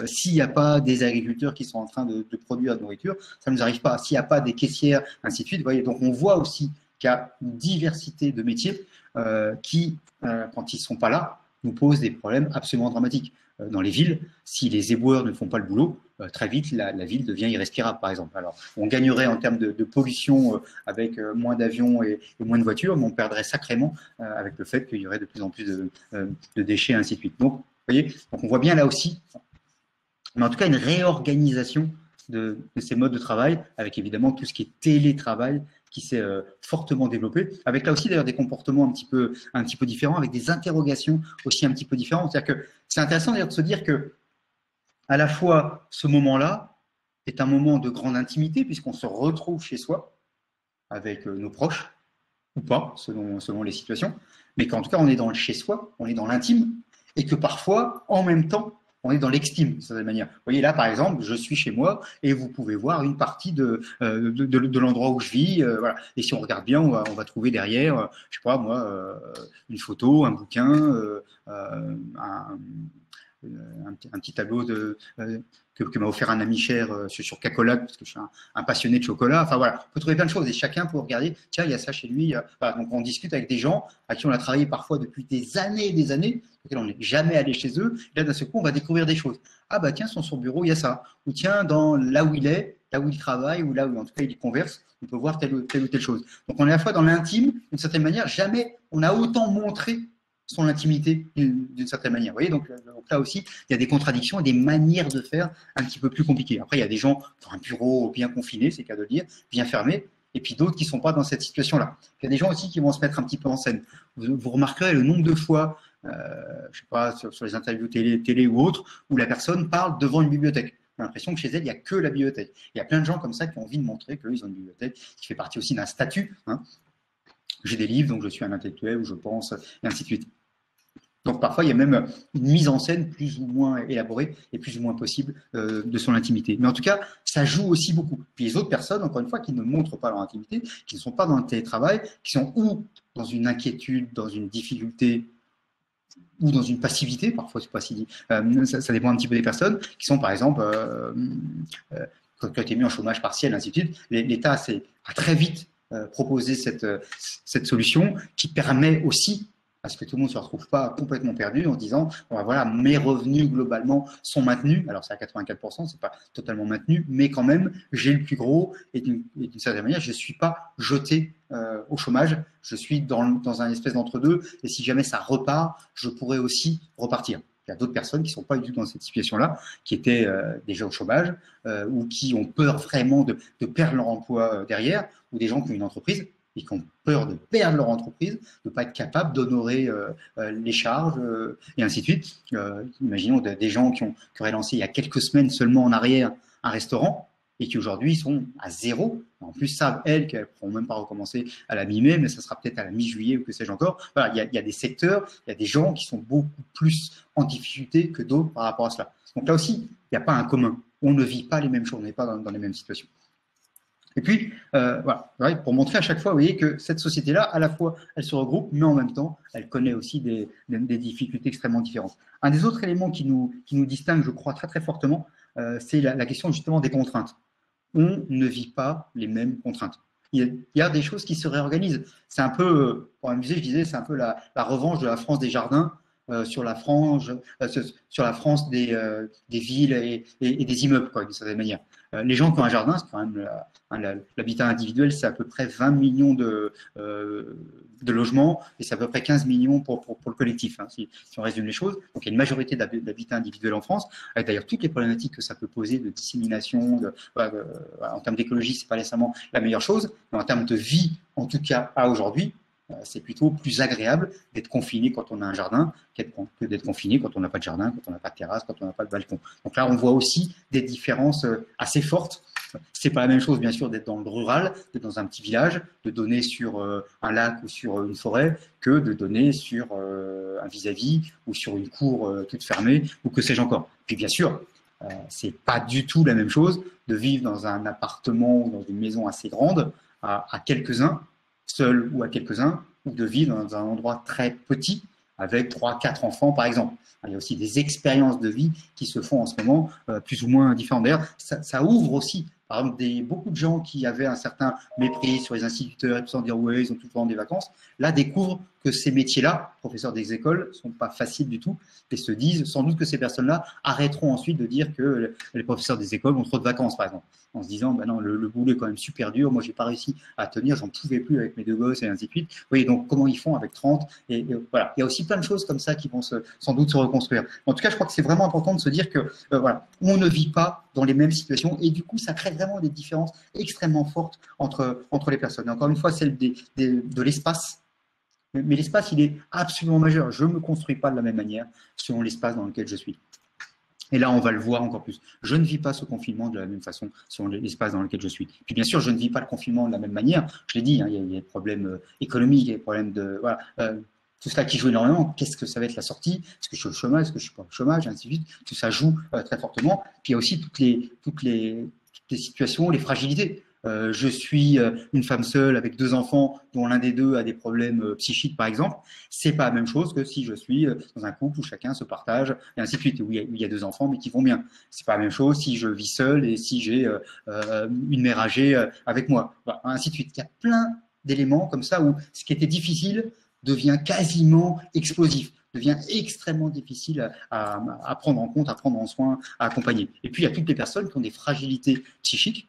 S'il n'y a pas des agriculteurs qui sont en train de produire de la nourriture, ça ne nous arrive pas. S'il n'y a pas des caissières, ainsi de suite. Vous voyez, donc on voit aussi qu'il y a une diversité de métiers qui, quand ils ne sont pas là, nous posent des problèmes absolument dramatiques. Dans les villes, si les éboueurs ne font pas le boulot, très vite, la ville devient irrespirable, par exemple. Alors, on gagnerait en termes de pollution avec moins d'avions et moins de voitures, mais on perdrait sacrément avec le fait qu'il y aurait de plus en plus de déchets, ainsi de suite. Donc, vous voyez, donc on voit bien là aussi, mais en tout cas, une réorganisation de ces modes de travail, avec évidemment tout ce qui est télétravail, qui s'est fortement développé, avec là aussi d'ailleurs des comportements un petit peu différents, avec des interrogations aussi un petit peu différentes. C'est-à-dire que c'est intéressant d'ailleurs de se dire que à la fois ce moment-là est un moment de grande intimité puisqu'on se retrouve chez soi avec nos proches ou pas selon les situations, mais qu'en tout cas on est dans le chez soi, on est dans l'intime et que parfois en même temps on est dans l'extime, de certaine manière. Vous voyez là, par exemple, je suis chez moi et vous pouvez voir une partie de l'endroit où je vis. Voilà. Et si on regarde bien, on va trouver derrière, je sais pas moi, une photo, un bouquin, un petit tableau que m'a offert un ami cher sur Cacolade, parce que je suis un passionné de chocolat. Enfin voilà, on peut trouver plein de choses et chacun peut regarder, tiens, il y a ça chez lui. Voilà, donc on discute avec des gens à qui on a travaillé parfois depuis des années et des années, auxquels on n'est jamais allé chez eux. Et là, d'un seul coup, on va découvrir des choses. Ah bah tiens, sur son bureau, il y a ça. Ou tiens, là où il est, là où il travaille, ou là où en tout cas il converse, on peut voir telle ou telle chose. Donc on est à la fois dans l'intime, d'une certaine manière, jamais on a autant montré son intimité d'une certaine manière. Vous voyez, donc là aussi, il y a des contradictions et des manières de faire un petit peu plus compliquées. Après, il y a des gens dans un bureau bien confiné, c'est le cas de le dire, bien fermé, et puis d'autres qui ne sont pas dans cette situation-là. Il y a des gens aussi qui vont se mettre un petit peu en scène. Vous remarquerez le nombre de fois, je ne sais pas, sur les interviews télé ou autres, où la personne parle devant une bibliothèque. On a l'impression que chez elle, il n'y a que la bibliothèque. Il y a plein de gens comme ça qui ont envie de montrer qu'ils ont une bibliothèque qui fait partie aussi d'un statut. J'ai des livres, donc je suis un intellectuel, ou je pense, et ainsi de suite. Donc parfois, il y a même une mise en scène plus ou moins élaborée et plus ou moins possible de son intimité. Mais en tout cas, ça joue aussi beaucoup. Puis les autres personnes, encore une fois, qui ne montrent pas leur intimité, qui ne sont pas dans le télétravail, qui sont ou dans une inquiétude, dans une difficulté, ou dans une passivité, parfois c'est pas si dit, ça dépend un petit peu des personnes, qui sont par exemple, quand tu es mis en chômage partiel, ainsi de suite, l'État a très vite proposé cette solution qui permet aussi à ce que tout le monde ne se retrouve pas complètement perdu en se disant voilà, mes revenus globalement sont maintenus. Alors c'est à 84%, c'est pas totalement maintenu, mais quand même j'ai le plus gros et d'une certaine manière je suis pas jeté au chômage, je suis dans un espèce d'entre-deux et si jamais ça repart, je pourrais aussi repartir. Il y a d'autres personnes qui ne sont pas du tout dans cette situation-là, qui étaient déjà au chômage ou qui ont peur vraiment de perdre leur emploi derrière, ou des gens qui ont une entreprise et qui ont peur de perdre leur entreprise, de ne pas être capables d'honorer les charges et ainsi de suite. Imaginons des gens qui auraient lancé il y a quelques semaines seulement en arrière un restaurant et qui aujourd'hui sont à zéro. En plus, savent, elles, qu'elles ne pourront même pas recommencer à la mi-mai, mais ça sera peut-être à la mi-juillet ou que sais-je encore. Voilà, il y a des secteurs, il y a des gens qui sont beaucoup plus en difficulté que d'autres par rapport à cela. Donc là aussi, il n'y a pas un commun. On ne vit pas les mêmes choses, on n'est pas dans les mêmes situations. Et puis, voilà, pour montrer à chaque fois, vous voyez que cette société-là, à la fois, elle se regroupe, mais en même temps, elle connaît aussi des difficultés extrêmement différentes. Un des autres éléments qui nous distingue, je crois, très très fortement, c'est la question justement des contraintes. On ne vit pas les mêmes contraintes. Il y a des choses qui se réorganisent. C'est un peu, pour m'amuser, je disais, c'est un peu la revanche de la France des jardins sur la frange, sur la France des villes et des immeubles, quoi, d'une certaine manière. Les gens qui ont un jardin, c'est quand même l'habitat individuel, c'est à peu près 20 millions de logements et c'est à peu près 15 millions pour le collectif, hein, si on résume les choses. Donc il y a une majorité d'habitats individuels en France, avec d'ailleurs toutes les problématiques que ça peut poser de dissémination, en termes d'écologie, c'est pas nécessairement la meilleure chose, mais en termes de vie, en tout cas à aujourd'hui, c'est plutôt plus agréable d'être confiné quand on a un jardin que d'être confiné quand on n'a pas de jardin, quand on n'a pas de terrasse, quand on n'a pas de balcon. Donc là, on voit aussi des différences assez fortes. C'est pas la même chose, bien sûr, d'être dans le rural, d'être dans un petit village, de donner sur un lac ou sur une forêt, que de donner sur un vis-à-vis ou sur une cour toute fermée ou que sais-je encore. Puis bien sûr, c'est pas du tout la même chose de vivre dans un appartement ou dans une maison assez grande à quelques-uns, seul ou à quelques-uns, ou de vivre dans un endroit très petit avec 3-4 enfants, par exemple. Il y a aussi des expériences de vie qui se font en ce moment plus ou moins différentes. D'ailleurs, ça ouvre aussi, par exemple, beaucoup de gens qui avaient un certain mépris sur les instituteurs et tout ça, en dire ouais, ils ont tout le temps des vacances, là découvrent que ces métiers-là, professeurs des écoles, sont pas faciles du tout et se disent sans doute que ces personnes-là arrêteront ensuite de dire que les professeurs des écoles ont trop de vacances, par exemple, en se disant bah non, le boulot est quand même super dur, moi j'ai pas réussi à tenir, j'en pouvais plus avec mes 2 gosses et ainsi de suite. Oui, donc comment ils font avec 30 et voilà, il y a aussi plein de choses comme ça qui vont sans doute se reconstruire. En tout cas, je crois que c'est vraiment important de se dire que voilà, on ne vit pas dans les mêmes situations et du coup, ça crée vraiment des différences extrêmement fortes entre les personnes. Et encore une fois, celle de l'espace. Mais l'espace, il est absolument majeur. Je ne me construis pas de la même manière selon l'espace dans lequel je suis. Et là, on va le voir encore plus. Je ne vis pas ce confinement de la même façon selon l'espace dans lequel je suis. Puis bien sûr, je ne vis pas le confinement de la même manière. Je l'ai dit, hein, il y a des problèmes économiques, il y a des problèmes de... Voilà, tout cela qui joue énormément. Qu'est-ce que ça va être la sortie? Est-ce que je suis au chômage? Est-ce que je suis pas au chômage? Ainsi de suite. Tout ça joue très fortement. Puis il y a aussi toutes les situations, les fragilités. Je suis une femme seule avec 2 enfants dont l'un des 2 a des problèmes psychiques, par exemple. C'est pas la même chose que si je suis dans un couple où chacun se partage et ainsi de suite, où il y a 2 enfants mais qui vont bien. C'est pas la même chose si je vis seule et si j'ai une mère âgée avec moi. Voilà, ainsi de suite. Il y a plein d'éléments comme ça où ce qui était difficile devient quasiment explosif, devient extrêmement difficile à prendre en compte, à prendre en soin, à accompagner. Et puis il y a toutes les personnes qui ont des fragilités psychiques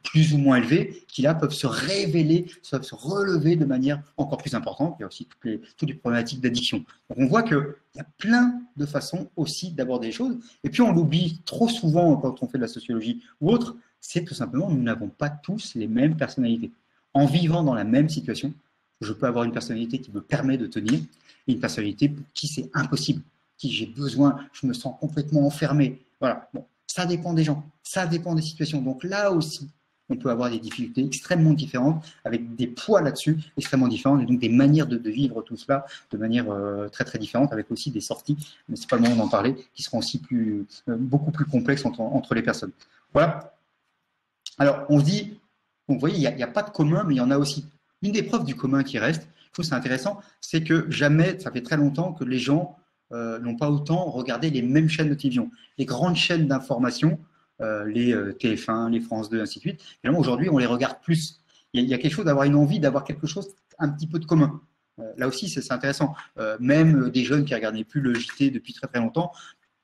plus ou moins élevés, qui là peuvent se révéler, peuvent se relever de manière encore plus importante. Il y a aussi toutes les problématiques d'addiction. Donc on voit qu'il y a plein de façons aussi d'aborder les choses. Et puis on l'oublie trop souvent quand on fait de la sociologie ou autre, c'est tout simplement nous n'avons pas tous les mêmes personnalités. En vivant dans la même situation, je peux avoir une personnalité qui me permet de tenir et une personnalité pour qui c'est impossible, qui j'ai besoin, je me sens complètement enfermé. Voilà. Bon. Ça dépend des gens, ça dépend des situations. Donc là aussi, on peut avoir des difficultés extrêmement différentes, avec des poids là-dessus extrêmement différents, et donc des manières de vivre tout cela de manière très très différente, avec aussi des sorties, mais c'est pas le moment d'en parler, qui seront aussi beaucoup plus complexes entre les personnes. Voilà. Alors, on se dit, donc, vous voyez, il n'y a pas de commun, mais il y en a aussi. Une des preuves du commun qui reste, je trouve c'est intéressant, c'est que jamais, ça fait très longtemps que les gens n'ont pas autant regardé les mêmes chaînes de télévision. Les grandes chaînes d'information, les TF1, les France 2, ainsi de suite, finalement, aujourd'hui, on les regarde plus. Il y a quelque chose d'avoir une envie, d'avoir quelque chose un petit peu de commun. Là aussi, c'est intéressant. Même des jeunes qui ne regardaient plus le JT depuis très très longtemps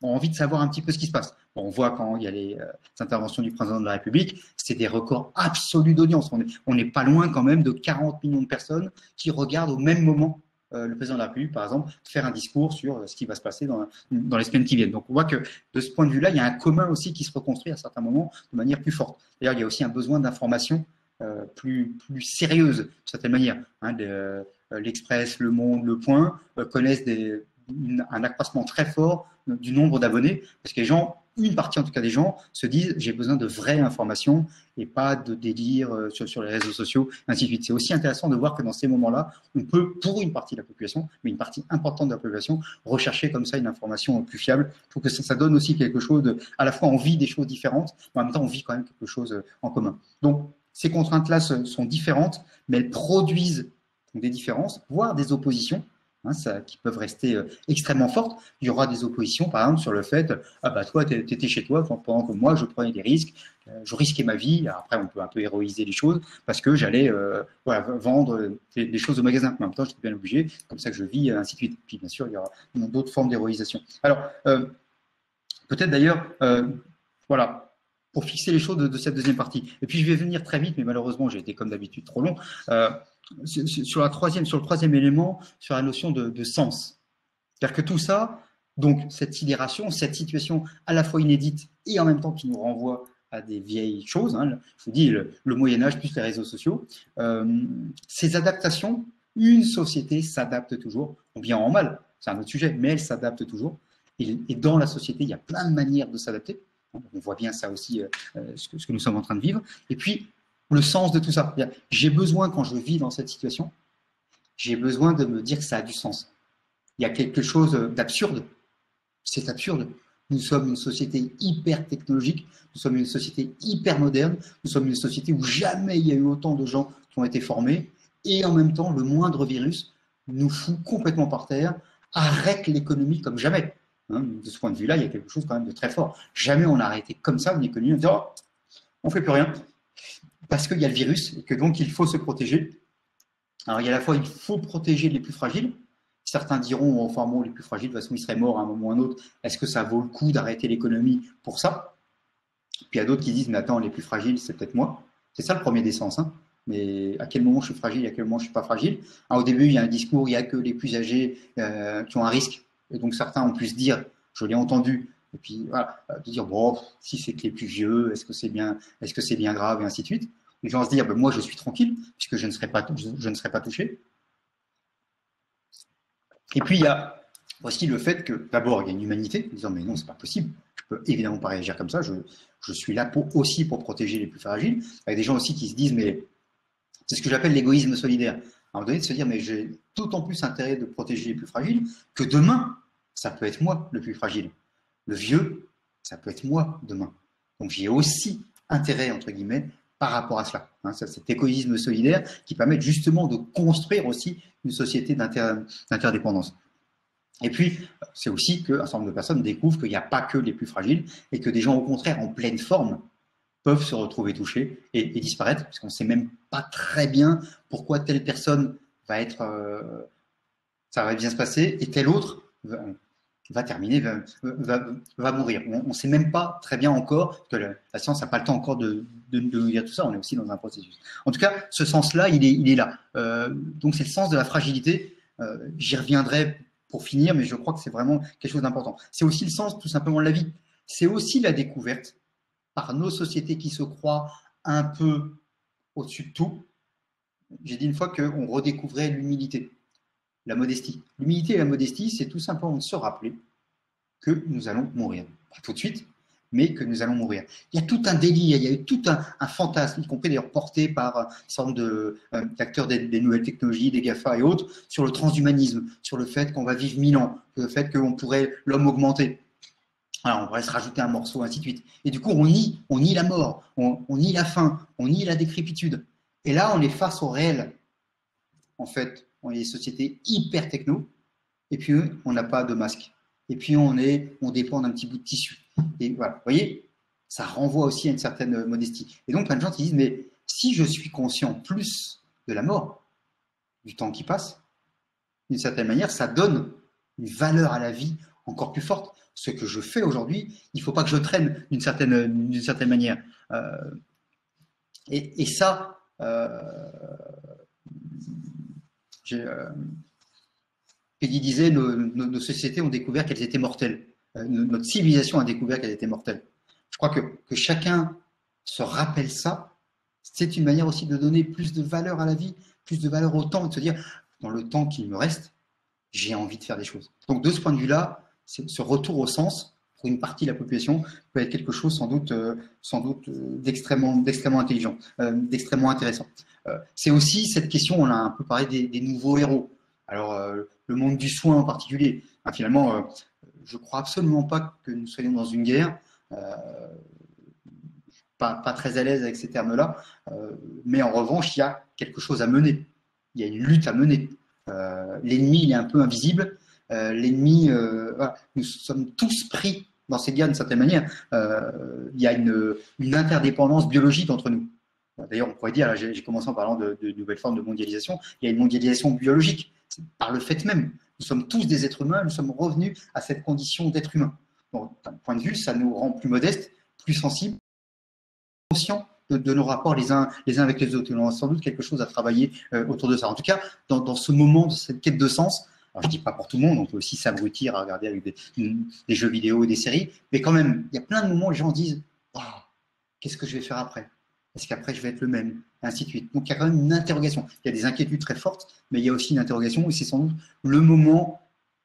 ont envie de savoir un petit peu ce qui se passe. Bon, on voit quand il y a les interventions du président de la République, c'est des records absolus d'audience. On n'est pas loin quand même de 40 millions de personnes qui regardent au même moment le président de la République, par exemple, faire un discours sur ce qui va se passer dans les semaines qui viennent. Donc, on voit que de ce point de vue-là, il y a un commun aussi qui se reconstruit à certains moments de manière plus forte. D'ailleurs, il y a aussi un besoin d'information plus sérieuse, d'une certaine manière. Hein, L'Express, Le Monde, Le Point connaissent un accroissement très fort du nombre d'abonnés, parce que les gens, une partie en tout cas des gens, se disent j'ai besoin de vraies informations et pas de délire sur les réseaux sociaux, ainsi de suite. C'est aussi intéressant de voir que dans ces moments-là, on peut, pour une partie de la population, mais une partie importante de la population, rechercher comme ça une information plus fiable. Je trouve que ça donne aussi quelque chose à la fois on vit des choses différentes, mais en même temps on vit quand même quelque chose en commun. Donc ces contraintes-là sont différentes, mais elles produisent des différences, voire des oppositions, qui peuvent rester extrêmement fortes. Il y aura des oppositions, par exemple, sur le fait, ah bah toi, tu étais chez toi, pendant que moi, je prenais des risques, je risquais ma vie. Alors après, on peut un peu héroïser les choses, parce que j'allais vendre des choses au magasin. Mais en même temps, j'étais bien obligé, comme ça que je vis, ainsi de suite. Puis bien sûr, il y aura d'autres formes d'héroïsation. Alors, peut-être d'ailleurs, voilà, pour fixer les choses de cette deuxième partie. Et puis, je vais venir très vite, mais malheureusement, j'ai été comme d'habitude trop long. Sur le troisième élément, sur la notion de sens. C'est-à-dire que tout ça, donc cette sidération, cette situation à la fois inédite et en même temps qui nous renvoie à des vieilles choses, je vous dis le Moyen-Âge plus les réseaux sociaux, ces adaptations, une société s'adapte toujours, en bien ou en mal, c'est un autre sujet, mais elle s'adapte toujours. Et dans la société, il y a plein de manières de s'adapter. On voit bien ça aussi, ce que nous sommes en train de vivre. Et puis, le sens de tout ça. J'ai besoin, quand je vis dans cette situation, j'ai besoin de me dire que ça a du sens. Il y a quelque chose d'absurde. C'est absurde. Nous sommes une société hyper technologique, nous sommes une société hyper moderne, nous sommes une société où jamais il y a eu autant de gens qui ont été formés, et en même temps, le moindre virus nous fout complètement par terre, arrête l'économie comme jamais. De ce point de vue-là, il y a quelque chose quand même de très fort. Jamais on a arrêté comme ça une économie, on dit, oh, on ne fait plus rien, parce qu'il y a le virus, et que donc il faut se protéger. Alors, il y a à la fois, il faut protéger les plus fragiles. Certains diront, enfin bon, les plus fragiles, de toute façon, ils seraient morts à un moment ou à un autre. Est-ce que ça vaut le coup d'arrêter l'économie pour ça? Puis il y a d'autres qui disent, mais attends, les plus fragiles, c'est peut-être moi. C'est ça le premier des sens. Mais à quel moment je suis fragile, à quel moment je ne suis pas fragile? Au début, il y a un discours, il n'y a que les plus âgés qui ont un risque. Et donc, certains ont pu se dire, je l'ai entendu, et puis voilà, de dire, bon, si c'est que les plus vieux, est-ce que c'est bien grave, et ainsi de suite. Les gens se disent, ben, moi, je suis tranquille, puisque je ne serai pas touché. Et puis, il y a aussi le fait que, d'abord, il y a une humanité, en disant, mais non, c'est pas possible, je peux évidemment pas réagir comme ça, je suis là aussi pour protéger les plus fragiles. Avec des gens aussi qui se disent, mais c'est ce que j'appelle l'égoïsme solidaire. À un moment donné, de se dire, mais j'ai d'autant plus intérêt de protéger les plus fragiles que demain, ça peut être moi le plus fragile. Le vieux, ça peut être moi demain. Donc, j'ai aussi intérêt, entre guillemets, par rapport à cela. Cet égoïsme solidaire qui permet justement de construire aussi une société d'interdépendance. Et puis, c'est aussi qu'un certain nombre de personnes découvrent qu'il n'y a pas que les plus fragiles et que des gens, au contraire, en pleine forme, peuvent se retrouver touchés et disparaître, parce qu'on ne sait même pas très bien pourquoi telle personne va être, ça va bien se passer, et telle autre va terminer, va mourir. On ne sait même pas très bien encore, que la science n'a pas le temps encore de nous dire tout ça, on est aussi dans un processus. En tout cas, ce sens-là, il est là. Donc c'est le sens de la fragilité, j'y reviendrai pour finir, mais je crois que c'est vraiment quelque chose d'important. C'est aussi le sens tout simplement de la vie. C'est aussi la découverte par nos sociétés qui se croient un peu au-dessus de tout. J'ai dit une fois qu'on redécouvrait l'humilité, la modestie. L'humilité et la modestie, c'est tout simplement de se rappeler que nous allons mourir. Pas tout de suite, mais que nous allons mourir. Il y a tout un délire, il y a eu tout un fantasme, y compris d'ailleurs porté par un certain nombre d'acteurs des nouvelles technologies, des GAFA et autres, sur le transhumanisme, sur le fait qu'on va vivre 1000 ans, sur le fait qu'on pourrait l'homme augmenter. Alors, on pourrait se rajouter un morceau, ainsi de suite. Et du coup, on nie la mort, on nie la faim, on nie la décrépitude. Et là, on est face au réel. En fait, on est des sociétés hyper techno, et puis on n'a pas de masque. Et puis on dépend d'un petit bout de tissu. Et voilà, vous voyez, ça renvoie aussi à une certaine modestie. Et donc, plein de gens qui disent, mais si je suis conscient plus de la mort, du temps qui passe, d'une certaine manière, ça donne une valeur à la vie encore plus forte. Ce que je fais aujourd'hui, il ne faut pas que je traîne d'une certaine manière. Et ça, Peggy disait, nos sociétés ont découvert qu'elles étaient mortelles. Notre civilisation a découvert qu'elles étaient mortelles. Je crois que chacun se rappelle ça. C'est une manière aussi de donner plus de valeur à la vie, plus de valeur au temps, et de se dire, dans le temps qu'il me reste, j'ai envie de faire des choses. Donc, de ce point de vue-là, ce retour au sens, pour une partie de la population, peut être quelque chose sans doute d'extrêmement intelligent, d'extrêmement intéressant. C'est aussi cette question, on a un peu parlé des nouveaux héros. Alors, le monde du soin en particulier. Finalement, je ne crois absolument pas que nous soyons dans une guerre. Pas très à l'aise avec ces termes-là. Mais en revanche, il y a quelque chose à mener. Il y a une lutte à mener. L'ennemi, il est un peu invisible. L'ennemi, voilà, nous sommes tous pris dans ces guerres d'une certaine manière. Il y a une interdépendance biologique entre nous. D'ailleurs, on pourrait dire, là, j'ai commencé en parlant de nouvelles formes de mondialisation, il y a une mondialisation biologique. Par le fait même, nous sommes tous des êtres humains, nous sommes revenus à cette condition d'être humain. Donc, d'un point de vue, ça nous rend plus modestes, plus sensibles, conscients de nos rapports les uns avec les autres. Et on a sans doute quelque chose à travailler autour de ça. En tout cas, dans ce moment, cette quête de sens, alors je ne dis pas pour tout le monde, on peut aussi s'abrutir à regarder avec des jeux vidéo, des séries, mais quand même, il y a plein de moments où les gens disent oh, qu'est-ce que je vais faire après? Est-ce qu'après je vais être le même? Et ainsi de suite. Donc il y a quand même une interrogation. Il y a des inquiétudes très fortes, mais il y a aussi une interrogation, et c'est sans doute le moment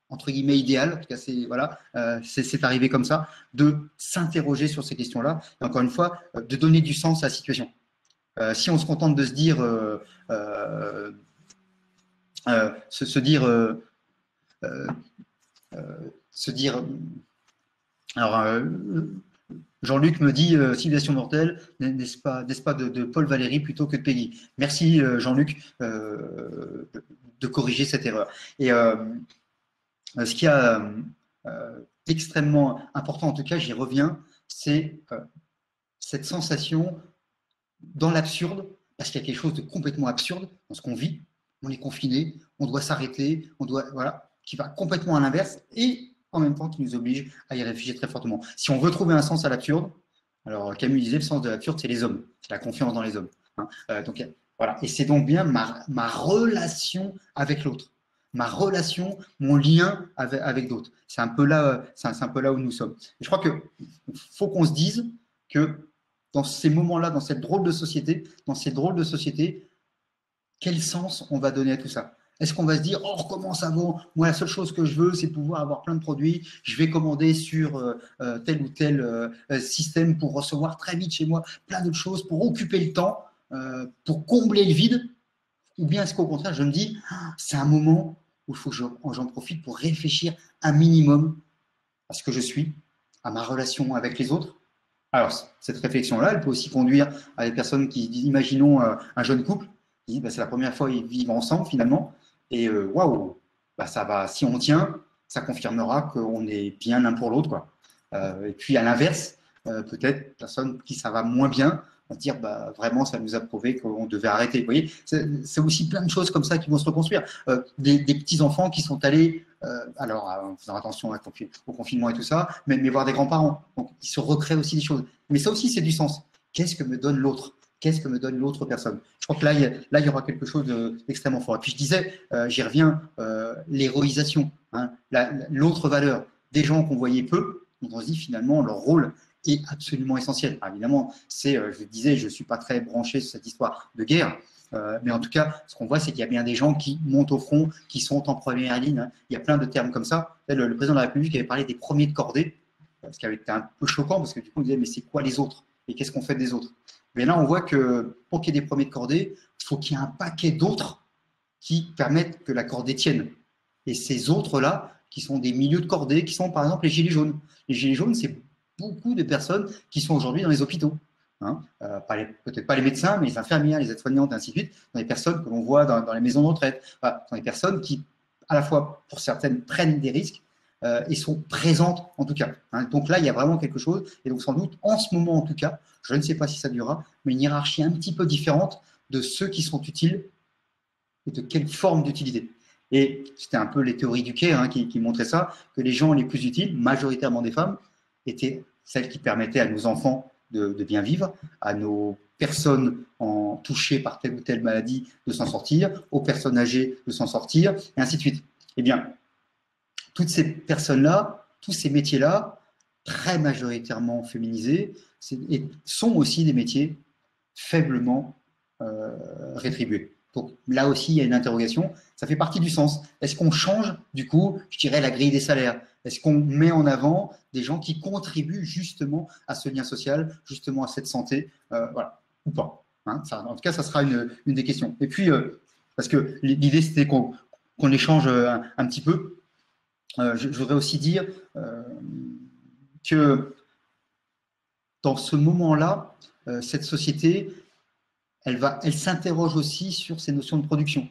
entre guillemets idéal, en tout cas c'est voilà, c'est arrivé comme ça, de s'interroger sur ces questions-là, et encore une fois, de donner du sens à la situation. Si on se contente de se dire, se dire, alors Jean-Luc me dit Civilisation mortelle, n'est-ce pas de Paul Valéry plutôt que de Peggy. Merci Jean-Luc de corriger cette erreur. Et ce qui est extrêmement important, en tout cas, j'y reviens, c'est cette sensation dans l'absurde, parce qu'il y a quelque chose de complètement absurde dans ce qu'on vit. On est confiné, on doit s'arrêter, voilà, qui va complètement à l'inverse et en même temps qui nous oblige à y réfléchir très fortement. Si on veut trouver un sens à l'absurde, alors Camus disait le sens de l'absurde, c'est les hommes, c'est la confiance dans les hommes. Hein. Donc voilà, et c'est donc bien ma relation avec l'autre, ma relation, mon lien avec d'autres. C'est un peu là, c'est un peu là où nous sommes. Et je crois que faut qu'on se dise que dans ces moments-là, dans cette drôle de société, quel sens on va donner à tout ça? Est-ce qu'on va se dire, oh, on recommence avant, moi la seule chose que je veux, c'est pouvoir avoir plein de produits, je vais commander sur tel ou tel système pour recevoir très vite chez moi plein d'autres choses, pour occuper le temps, pour combler le vide? Ou bien est-ce qu'au contraire, je me dis, ah, c'est un moment où il faut que j'en profite pour réfléchir un minimum à ce que je suis, à ma relation avec les autres? Alors, cette réflexion-là, elle peut aussi conduire à des personnes qui disent, imaginons un jeune couple, qui dit, bah, c'est la première fois qu'ils vivent ensemble finalement, et waouh, bah, ça va, si on tient, ça confirmera qu'on est bien l'un pour l'autre, quoi. Et puis à l'inverse, peut-être personne qui ça va moins bien, va dire bah, vraiment ça nous a prouvé qu'on devait arrêter. Vous voyez, c'est aussi plein de choses comme ça qui vont se reconstruire. Des petits enfants qui sont allés, alors en faisant attention au confinement et tout ça, mais voir des grands-parents. Donc ils se recréent aussi des choses. Mais ça aussi c'est du sens. Qu'est-ce que me donne l'autre? Qu'est-ce que me donne l'autre personne? Je crois que là, il y aura quelque chose d'extrêmement fort. Et puis je disais, j'y reviens, l'héroïsation, hein, l'autre valeur des gens qu'on voyait peu, dont on se dit finalement leur rôle est absolument essentiel. Alors, évidemment, je disais, je ne suis pas très branché sur cette histoire de guerre, mais en tout cas, ce qu'on voit, c'est qu'il y a bien des gens qui montent au front, qui sont en première ligne. Hein. Il y a plein de termes comme ça. Le président de la République avait parlé des premiers de cordée, ce qui avait été un peu choquant, parce que du coup, on disait, mais c'est quoi les autres? Et qu'est-ce qu'on fait des autres? Mais là, on voit que pour qu'il y ait des premiers de cordée, il faut qu'il y ait un paquet d'autres qui permettent que la cordée tienne. Et ces autres-là, qui sont des milieux de cordée, qui sont par exemple les gilets jaunes. Les gilets jaunes, c'est beaucoup de personnes qui sont aujourd'hui dans les hôpitaux. Hein, peut-être pas les médecins, mais les infirmières, les aides-soignantes, et ainsi de suite, dans les personnes que l'on voit dans les maisons de retraite, dans les personnes qui, à la fois, pour certaines, prennent des risques et sont présentes en tout cas. Hein. Donc là, il y a vraiment quelque chose, et donc sans doute, en ce moment en tout cas, je ne sais pas si ça durera, mais une hiérarchie un petit peu différente de ceux qui sont utiles et de quelle forme d'utilité. Et c'était un peu les théories du Quai hein, qui montraient ça, que les gens les plus utiles, majoritairement des femmes, étaient celles qui permettaient à nos enfants de bien vivre, à nos personnes touchées par telle ou telle maladie de s'en sortir, aux personnes âgées de s'en sortir, et ainsi de suite. Eh bien, toutes ces personnes-là, tous ces métiers-là, très majoritairement féminisés, sont aussi des métiers faiblement rétribués. Donc là aussi, il y a une interrogation. Ça fait partie du sens. Est-ce qu'on change, du coup, je dirais, la grille des salaires? Est-ce qu'on met en avant des gens qui contribuent justement à ce lien social, justement à cette santé, voilà, ou pas hein, ça, en tout cas, ça sera une des questions. Et puis, parce que l'idée, c'était qu'on échange un petit peu. Je voudrais aussi dire que dans ce moment-là, cette société, elle s'interroge aussi sur ces notions de production,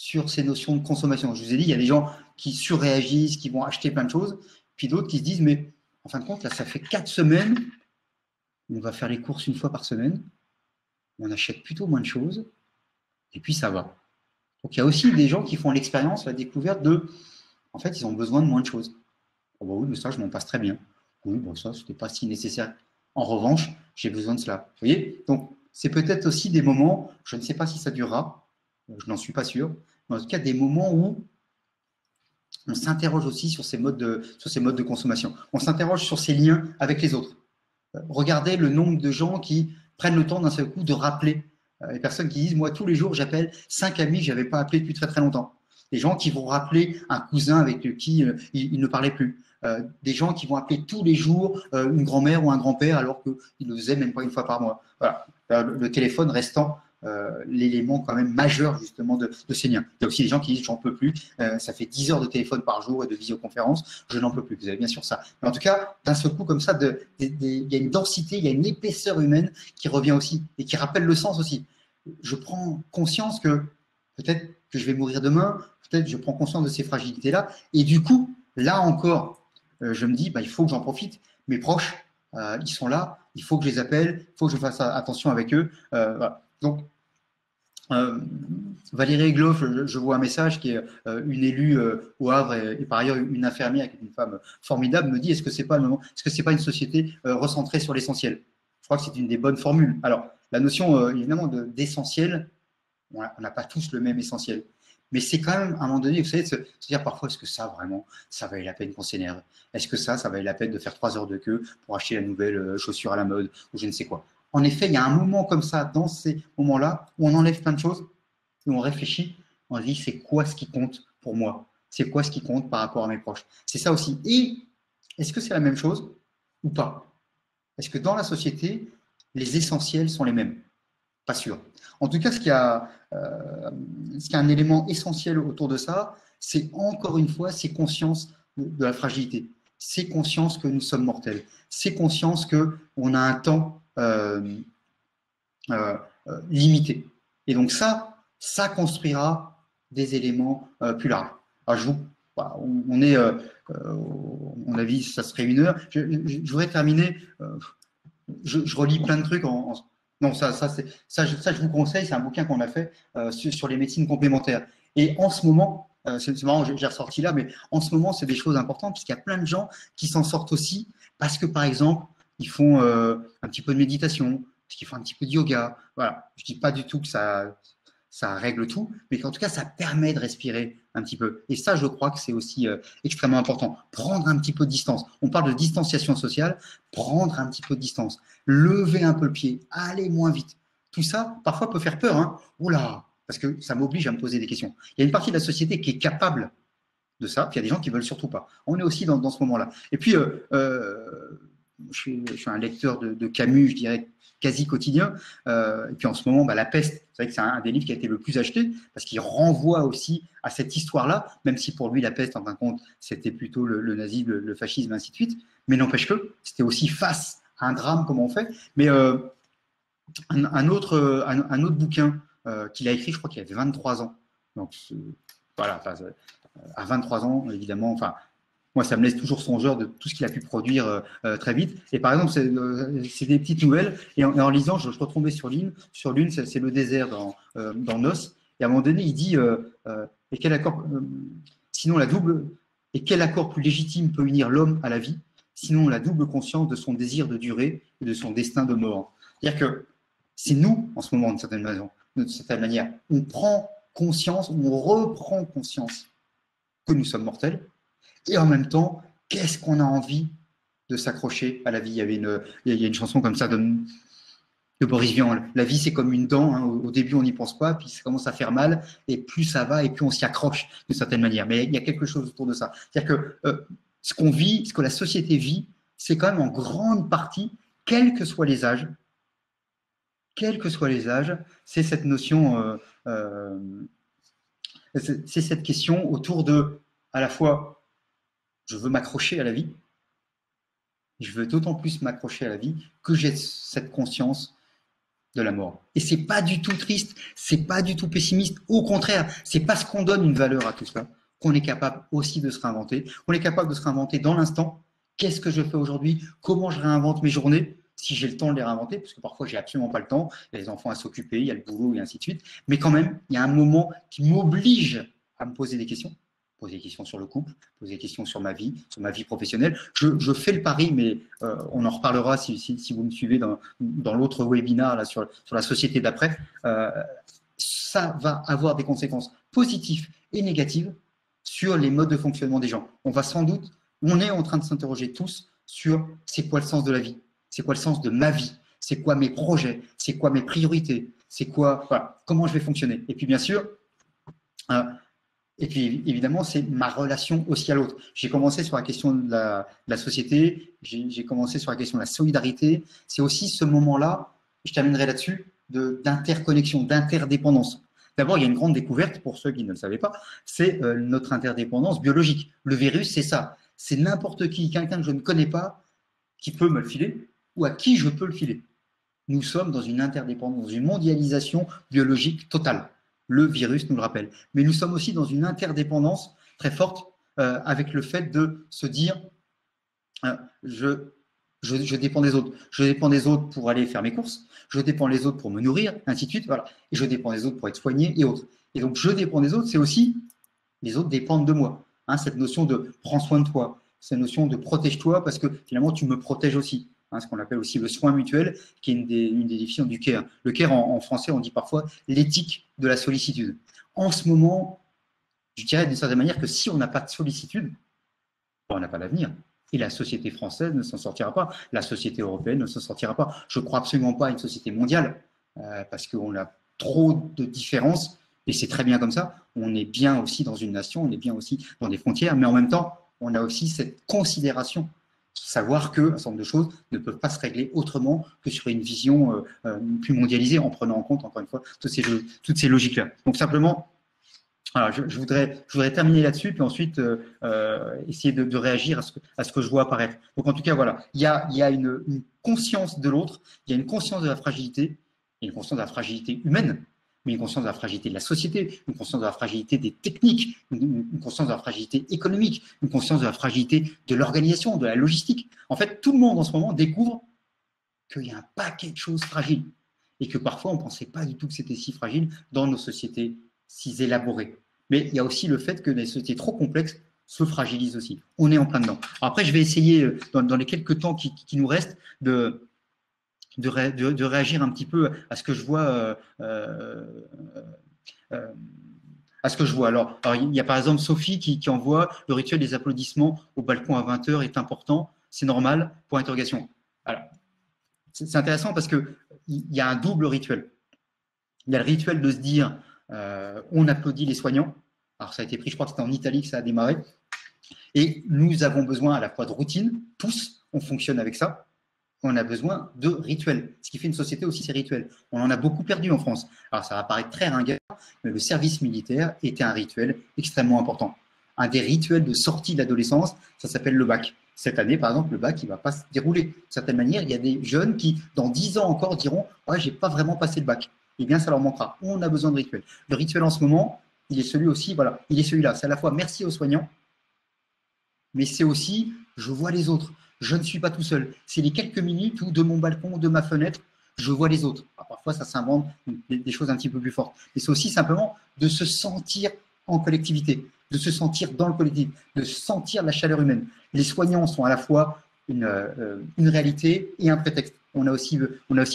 sur ces notions de consommation. Je vous ai dit, il y a des gens qui surréagissent, qui vont acheter plein de choses, puis d'autres qui se disent, mais en fin de compte, là, ça fait 4 semaines, on va faire les courses une fois par semaine, on achète plutôt moins de choses, et puis ça va. Donc il y a aussi des gens qui font l'expérience, la découverte de, en fait, ils ont besoin de moins de choses. Oh bah oui, mais ça, je m'en passe très bien. Oui, bon, ça, ce n'était pas si nécessaire. En revanche, j'ai besoin de cela. Vous voyez? Donc, c'est peut-être aussi des moments, je ne sais pas si ça durera, je n'en suis pas sûr, mais en tout cas, des moments où on s'interroge aussi sur ces modes de consommation. On s'interroge sur ces liens avec les autres. Regardez le nombre de gens qui prennent le temps d'un seul coup de rappeler. Les personnes qui disent, moi, tous les jours, j'appelle 5 amis que je n'avais pas appelés depuis très très longtemps. Des gens qui vont rappeler un cousin avec qui ils ne parlaient plus. Des gens qui vont appeler tous les jours une grand-mère ou un grand-père alors qu'ils le faisaient même pas une fois par mois. Voilà. Le téléphone restant l'élément quand même majeur justement de ces liens. Il y a aussi des gens qui disent j'en peux plus, ça fait 10 heures de téléphone par jour et de visioconférence, je n'en peux plus. Vous avez bien sûr ça. Mais en tout cas, d'un seul coup comme ça, il y a une densité, il y a une épaisseur humaine qui revient aussi et qui rappelle le sens aussi. Je prends conscience que peut-être que je vais mourir demain, peut-être que je prends conscience de ces fragilités-là et du coup, là encore, je me dis, bah, il faut que j'en profite. Mes proches, ils sont là, il faut que je les appelle, il faut que je fasse attention avec eux. Voilà. Donc, Valérie Egloff, je vois un message qui est une élue au Havre et par ailleurs une infirmière qui est une femme formidable, me dit est-ce que c'est pas une société recentrée sur l'essentiel? Je crois que c'est une des bonnes formules. Alors, la notion évidemment d'essentiel, on n'a pas tous le même essentiel. Mais c'est quand même, à un moment donné, vous savez, de se dire parfois, est-ce que ça, vraiment, ça valait la peine qu'on s'énerve? Est-ce que ça valait la peine de faire 3 heures de queue pour acheter la nouvelle chaussure à la mode ou je ne sais quoi? En effet, il y a un moment comme ça, dans ces moments-là, où on enlève plein de choses, et on réfléchit, on se dit, c'est quoi ce qui compte pour moi? C'est quoi ce qui compte par rapport à mes proches? C'est ça aussi. Et est-ce que c'est la même chose ou pas? Est-ce que dans la société, les essentiels sont les mêmes? Pas sûr. En tout cas, ce qui a un élément essentiel autour de ça, c'est encore une fois, c'est conscience de la fragilité. C'est conscience que nous sommes mortels. C'est conscience qu'on a un temps limité. Et donc ça construira des éléments plus larges. Alors voilà, on a vu, ça serait 1 heure. Je voudrais terminer. Je relis plein de trucs non, ça, je vous conseille, c'est un bouquin qu'on a fait sur les médecines complémentaires. Et en ce moment, c'est marrant, j'ai ressorti là, mais en ce moment, c'est des choses importantes, puisqu'il y a plein de gens qui s'en sortent aussi, parce que, par exemple, ils font un petit peu de méditation, parce qu'ils font un petit peu de yoga. Voilà. Je dis pas du tout que ça règle tout, mais qu'en tout cas, ça permet de respirer un petit peu. Et ça, je crois que c'est aussi extrêmement important. Prendre un petit peu de distance. On parle de distanciation sociale, prendre un petit peu de distance, lever un peu le pied, aller moins vite. Tout ça, parfois, peut faire peur. Hein. Oula, parce que ça m'oblige à me poser des questions. Il y a une partie de la société qui est capable de ça, puis il y a des gens qui veulent surtout pas. On est aussi dans ce moment-là. Et puis, je suis un lecteur de Camus, je dirais, quasi quotidien. Et puis en ce moment, La Peste, c'est vrai que c'est un des livres qui a été le plus acheté, parce qu'il renvoie aussi à cette histoire-là, même si pour lui, la peste, en fin de compte, c'était plutôt le nazisme, le fascisme, ainsi de suite. Mais n'empêche que c'était aussi face à un drame, comme on fait. Mais un autre bouquin qu'il a écrit, je crois qu'il avait 23 ans. Donc, voilà, à 23 ans, évidemment, enfin, moi, ça me laisse toujours songeur de tout ce qu'il a pu produire très vite. Et par exemple, c'est des petites nouvelles. Et en lisant, je retombais sur l'une, c'est le désert dans Nos. Et à un moment donné, il dit et quel accord, sinon la double, et quel accord plus légitime peut unir l'homme à la vie, sinon la double conscience de son désir de durée et de son destin de mort. C'est-à-dire que c'est nous, en ce moment, d'une certaine manière, on prend conscience, on reprend conscience que nous sommes mortels. Et en même temps, qu'est-ce qu'on a envie de s'accrocher à la vie? Il y a une chanson comme ça de Boris Vian. La vie, c'est comme une dent. Hein. Au début, on n'y pense pas, puis ça commence à faire mal, et plus ça va, et plus on s'y accroche d'une certaine manière. Mais il y a quelque chose autour de ça. C'est-à-dire que ce qu'on vit, ce que la société vit, c'est quand même en grande partie, quels que soient les âges, c'est cette notion, c'est cette question autour de, à la fois, je veux m'accrocher à la vie. Je veux d'autant plus m'accrocher à la vie que j'ai cette conscience de la mort. Et c'est pas du tout triste, c'est pas du tout pessimiste. Au contraire, c'est parce qu'on donne une valeur à tout cela qu'on est capable aussi de se réinventer. On est capable de se réinventer dans l'instant. Qu'est-ce que je fais aujourd'hui? Comment je réinvente mes journées? Si j'ai le temps de les réinventer, parce que parfois j'ai absolument pas le temps, il y a les enfants à s'occuper, il y a le boulot et ainsi de suite. Mais quand même, il y a un moment qui m'oblige à me poser des questions. Poser des questions sur le couple, poser des questions sur ma vie professionnelle. Je fais le pari, mais on en reparlera si vous me suivez dans l'autre webinaire là, sur la société d'après. Ça va avoir des conséquences positives et négatives sur les modes de fonctionnement des gens. On est en train de s'interroger tous sur c'est quoi le sens de la vie, c'est quoi le sens de ma vie, c'est quoi mes projets, c'est quoi mes priorités, c'est quoi, voilà, comment je vais fonctionner. Et puis bien sûr, et puis évidemment, c'est ma relation aussi à l'autre. J'ai commencé sur la question de la société, j'ai commencé sur la question de la solidarité. C'est aussi ce moment-là, je terminerai là-dessus, d'interconnexion, d'interdépendance. D'abord, il y a une grande découverte, pour ceux qui ne le savaient pas, c'est notre interdépendance biologique. Le virus, c'est ça. C'est n'importe qui, quelqu'un que je ne connais pas, qui peut me le filer, ou à qui je peux le filer. Nous sommes dans une interdépendance, dans une mondialisation biologique totale. Le virus nous le rappelle. Mais nous sommes aussi dans une interdépendance très forte avec le fait de se dire je dépends des autres. Je dépends des autres pour aller faire mes courses, je dépends des autres pour me nourrir, ainsi de suite. Voilà. Et je dépends des autres pour être soigné et autres. Et donc, je dépends des autres, c'est aussi les autres dépendent de moi. Hein, cette notion de prends soin de toi, cette notion de protège-toi parce que finalement, tu me protèges aussi. Hein, ce qu'on appelle aussi le soin mutuel, qui est une des définitions du care. Le care, en français, on dit parfois l'éthique de la sollicitude. En ce moment, je dirais d'une certaine manière que si on n'a pas de sollicitude, on n'a pas d'avenir. Et la société française ne s'en sortira pas. La société européenne ne s'en sortira pas. Je ne crois absolument pas à une société mondiale parce qu'on a trop de différences et c'est très bien comme ça. On est bien aussi dans une nation, on est bien aussi dans des frontières, mais en même temps, on a aussi cette considération, savoir qu'un certain nombre de choses ne peuvent pas se régler autrement que sur une vision plus mondialisée en prenant en compte, encore une fois, toutes ces logiques-là. Donc simplement, alors, je voudrais terminer là-dessus, puis ensuite essayer de réagir à ce que je vois apparaître. Donc, en tout cas, voilà, il y a une conscience de l'autre, il y a une conscience de la fragilité, il y a une conscience de la fragilité humaine, mais une conscience de la fragilité de la société, une conscience de la fragilité des techniques, une conscience de la fragilité économique, une conscience de la fragilité de l'organisation, de la logistique. En fait, tout le monde en ce moment découvre qu'il y a un paquet de choses fragiles et que parfois on ne pensait pas du tout que c'était si fragile dans nos sociétés si élaborées. Mais il y a aussi le fait que les sociétés trop complexes se fragilisent aussi. On est en plein dedans. Alors après, je vais essayer, dans les quelques temps qui nous restent, de réagir un petit peu à ce que je vois. À ce que je vois. Alors, il y a par exemple Sophie qui envoie le rituel des applaudissements au balcon à 20h est important, c'est normal, point d'interrogation. Alors, c'est intéressant parce qu'il y a un double rituel. Il y a le rituel de se dire on applaudit les soignants. Alors, ça a été pris, je crois que c'était en Italie que ça a démarré. Et nous avons besoin à la fois de routine, tous, on fonctionne avec ça. On a besoin de rituels. Ce qui fait une société aussi, c'est rituel. On en a beaucoup perdu en France. Alors, ça va paraître très ringard, mais le service militaire était un rituel extrêmement important. Un des rituels de sortie de l'adolescence, ça s'appelle le bac. Cette année, par exemple, le bac, il ne va pas se dérouler. De certaine manière, il y a des jeunes qui, dans 10 ans encore, diront « Ouais, je n'ai pas vraiment passé le bac ». Eh bien, ça leur manquera. On a besoin de rituels. Le rituel en ce moment, il est celui aussi, voilà, il est celui-là. C'est à la fois merci aux soignants, mais c'est aussi je vois les autres. Je ne suis pas tout seul. C'est les quelques minutes où de mon balcon ou de ma fenêtre, je vois les autres. Alors, parfois, ça s'invente des choses un petit peu plus fortes. Mais c'est aussi simplement de se sentir en collectivité, de se sentir dans le collectif, de sentir la chaleur humaine. Les soignants sont à la fois une réalité et un prétexte. On a aussi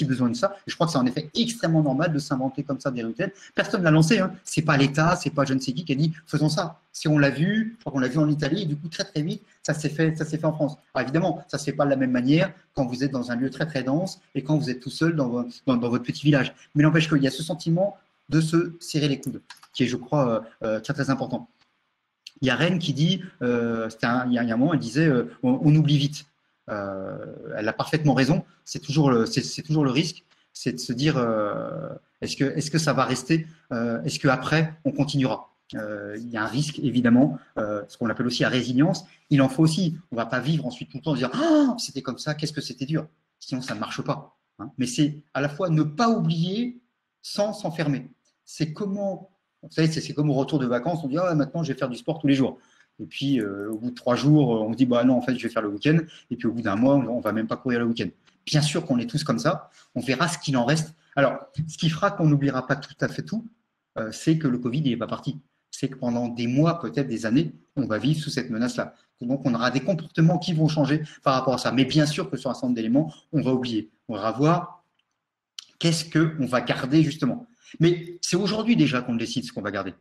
besoin de ça. Et je crois que c'est en effet extrêmement normal de s'inventer comme ça des rituels. Personne ne l'a lancé. Hein. C'est pas l'État, c'est pas je ne sais qui a dit faisons ça. Si on l'a vu, je crois qu'on l'a vu en Italie, et du coup très très vite, ça s'est fait en France. Alors évidemment, ça se fait pas de la même manière quand vous êtes dans un lieu très très dense et quand vous êtes tout seul dans votre petit village. Mais n'empêche qu'il y a ce sentiment de se serrer les coudes, qui est, je crois, très très important. Il y a Rennes qui dit, il y a un moment, elle disait, on oublie vite. Elle a parfaitement raison. C'est toujours le risque, c'est de se dire est-ce que ça va rester, est-ce que après on continuera. Il y a un risque évidemment, ce qu'on appelle aussi la résilience. Il en faut aussi. On va pas vivre ensuite tout le temps en disant c'était comme ça, qu'est-ce que c'était dur. Sinon ça ne marche pas. hein, mais c'est à la fois ne pas oublier sans s'enfermer. C'est comment, vous savez, c'est comme au retour de vacances, on dit ah, maintenant je vais faire du sport tous les jours. Et puis au bout de 3 jours, on se dit bah non, en fait je vais faire le week-end. Et puis au bout d'un mois, on va même pas courir le week-end. Bien sûr qu'on est tous comme ça. On verra ce qu'il en reste. Alors, ce qui fera qu'on n'oubliera pas tout à fait tout, c'est que le Covid n'est pas parti. C'est que pendant des mois, peut-être des années, on va vivre sous cette menace-là. Donc, on aura des comportements qui vont changer par rapport à ça. Mais bien sûr que sur un certain nombre d'éléments, on va oublier. On va voir qu'est-ce qu'on va garder justement. Mais c'est aujourd'hui déjà qu'on décide ce qu'on va garder.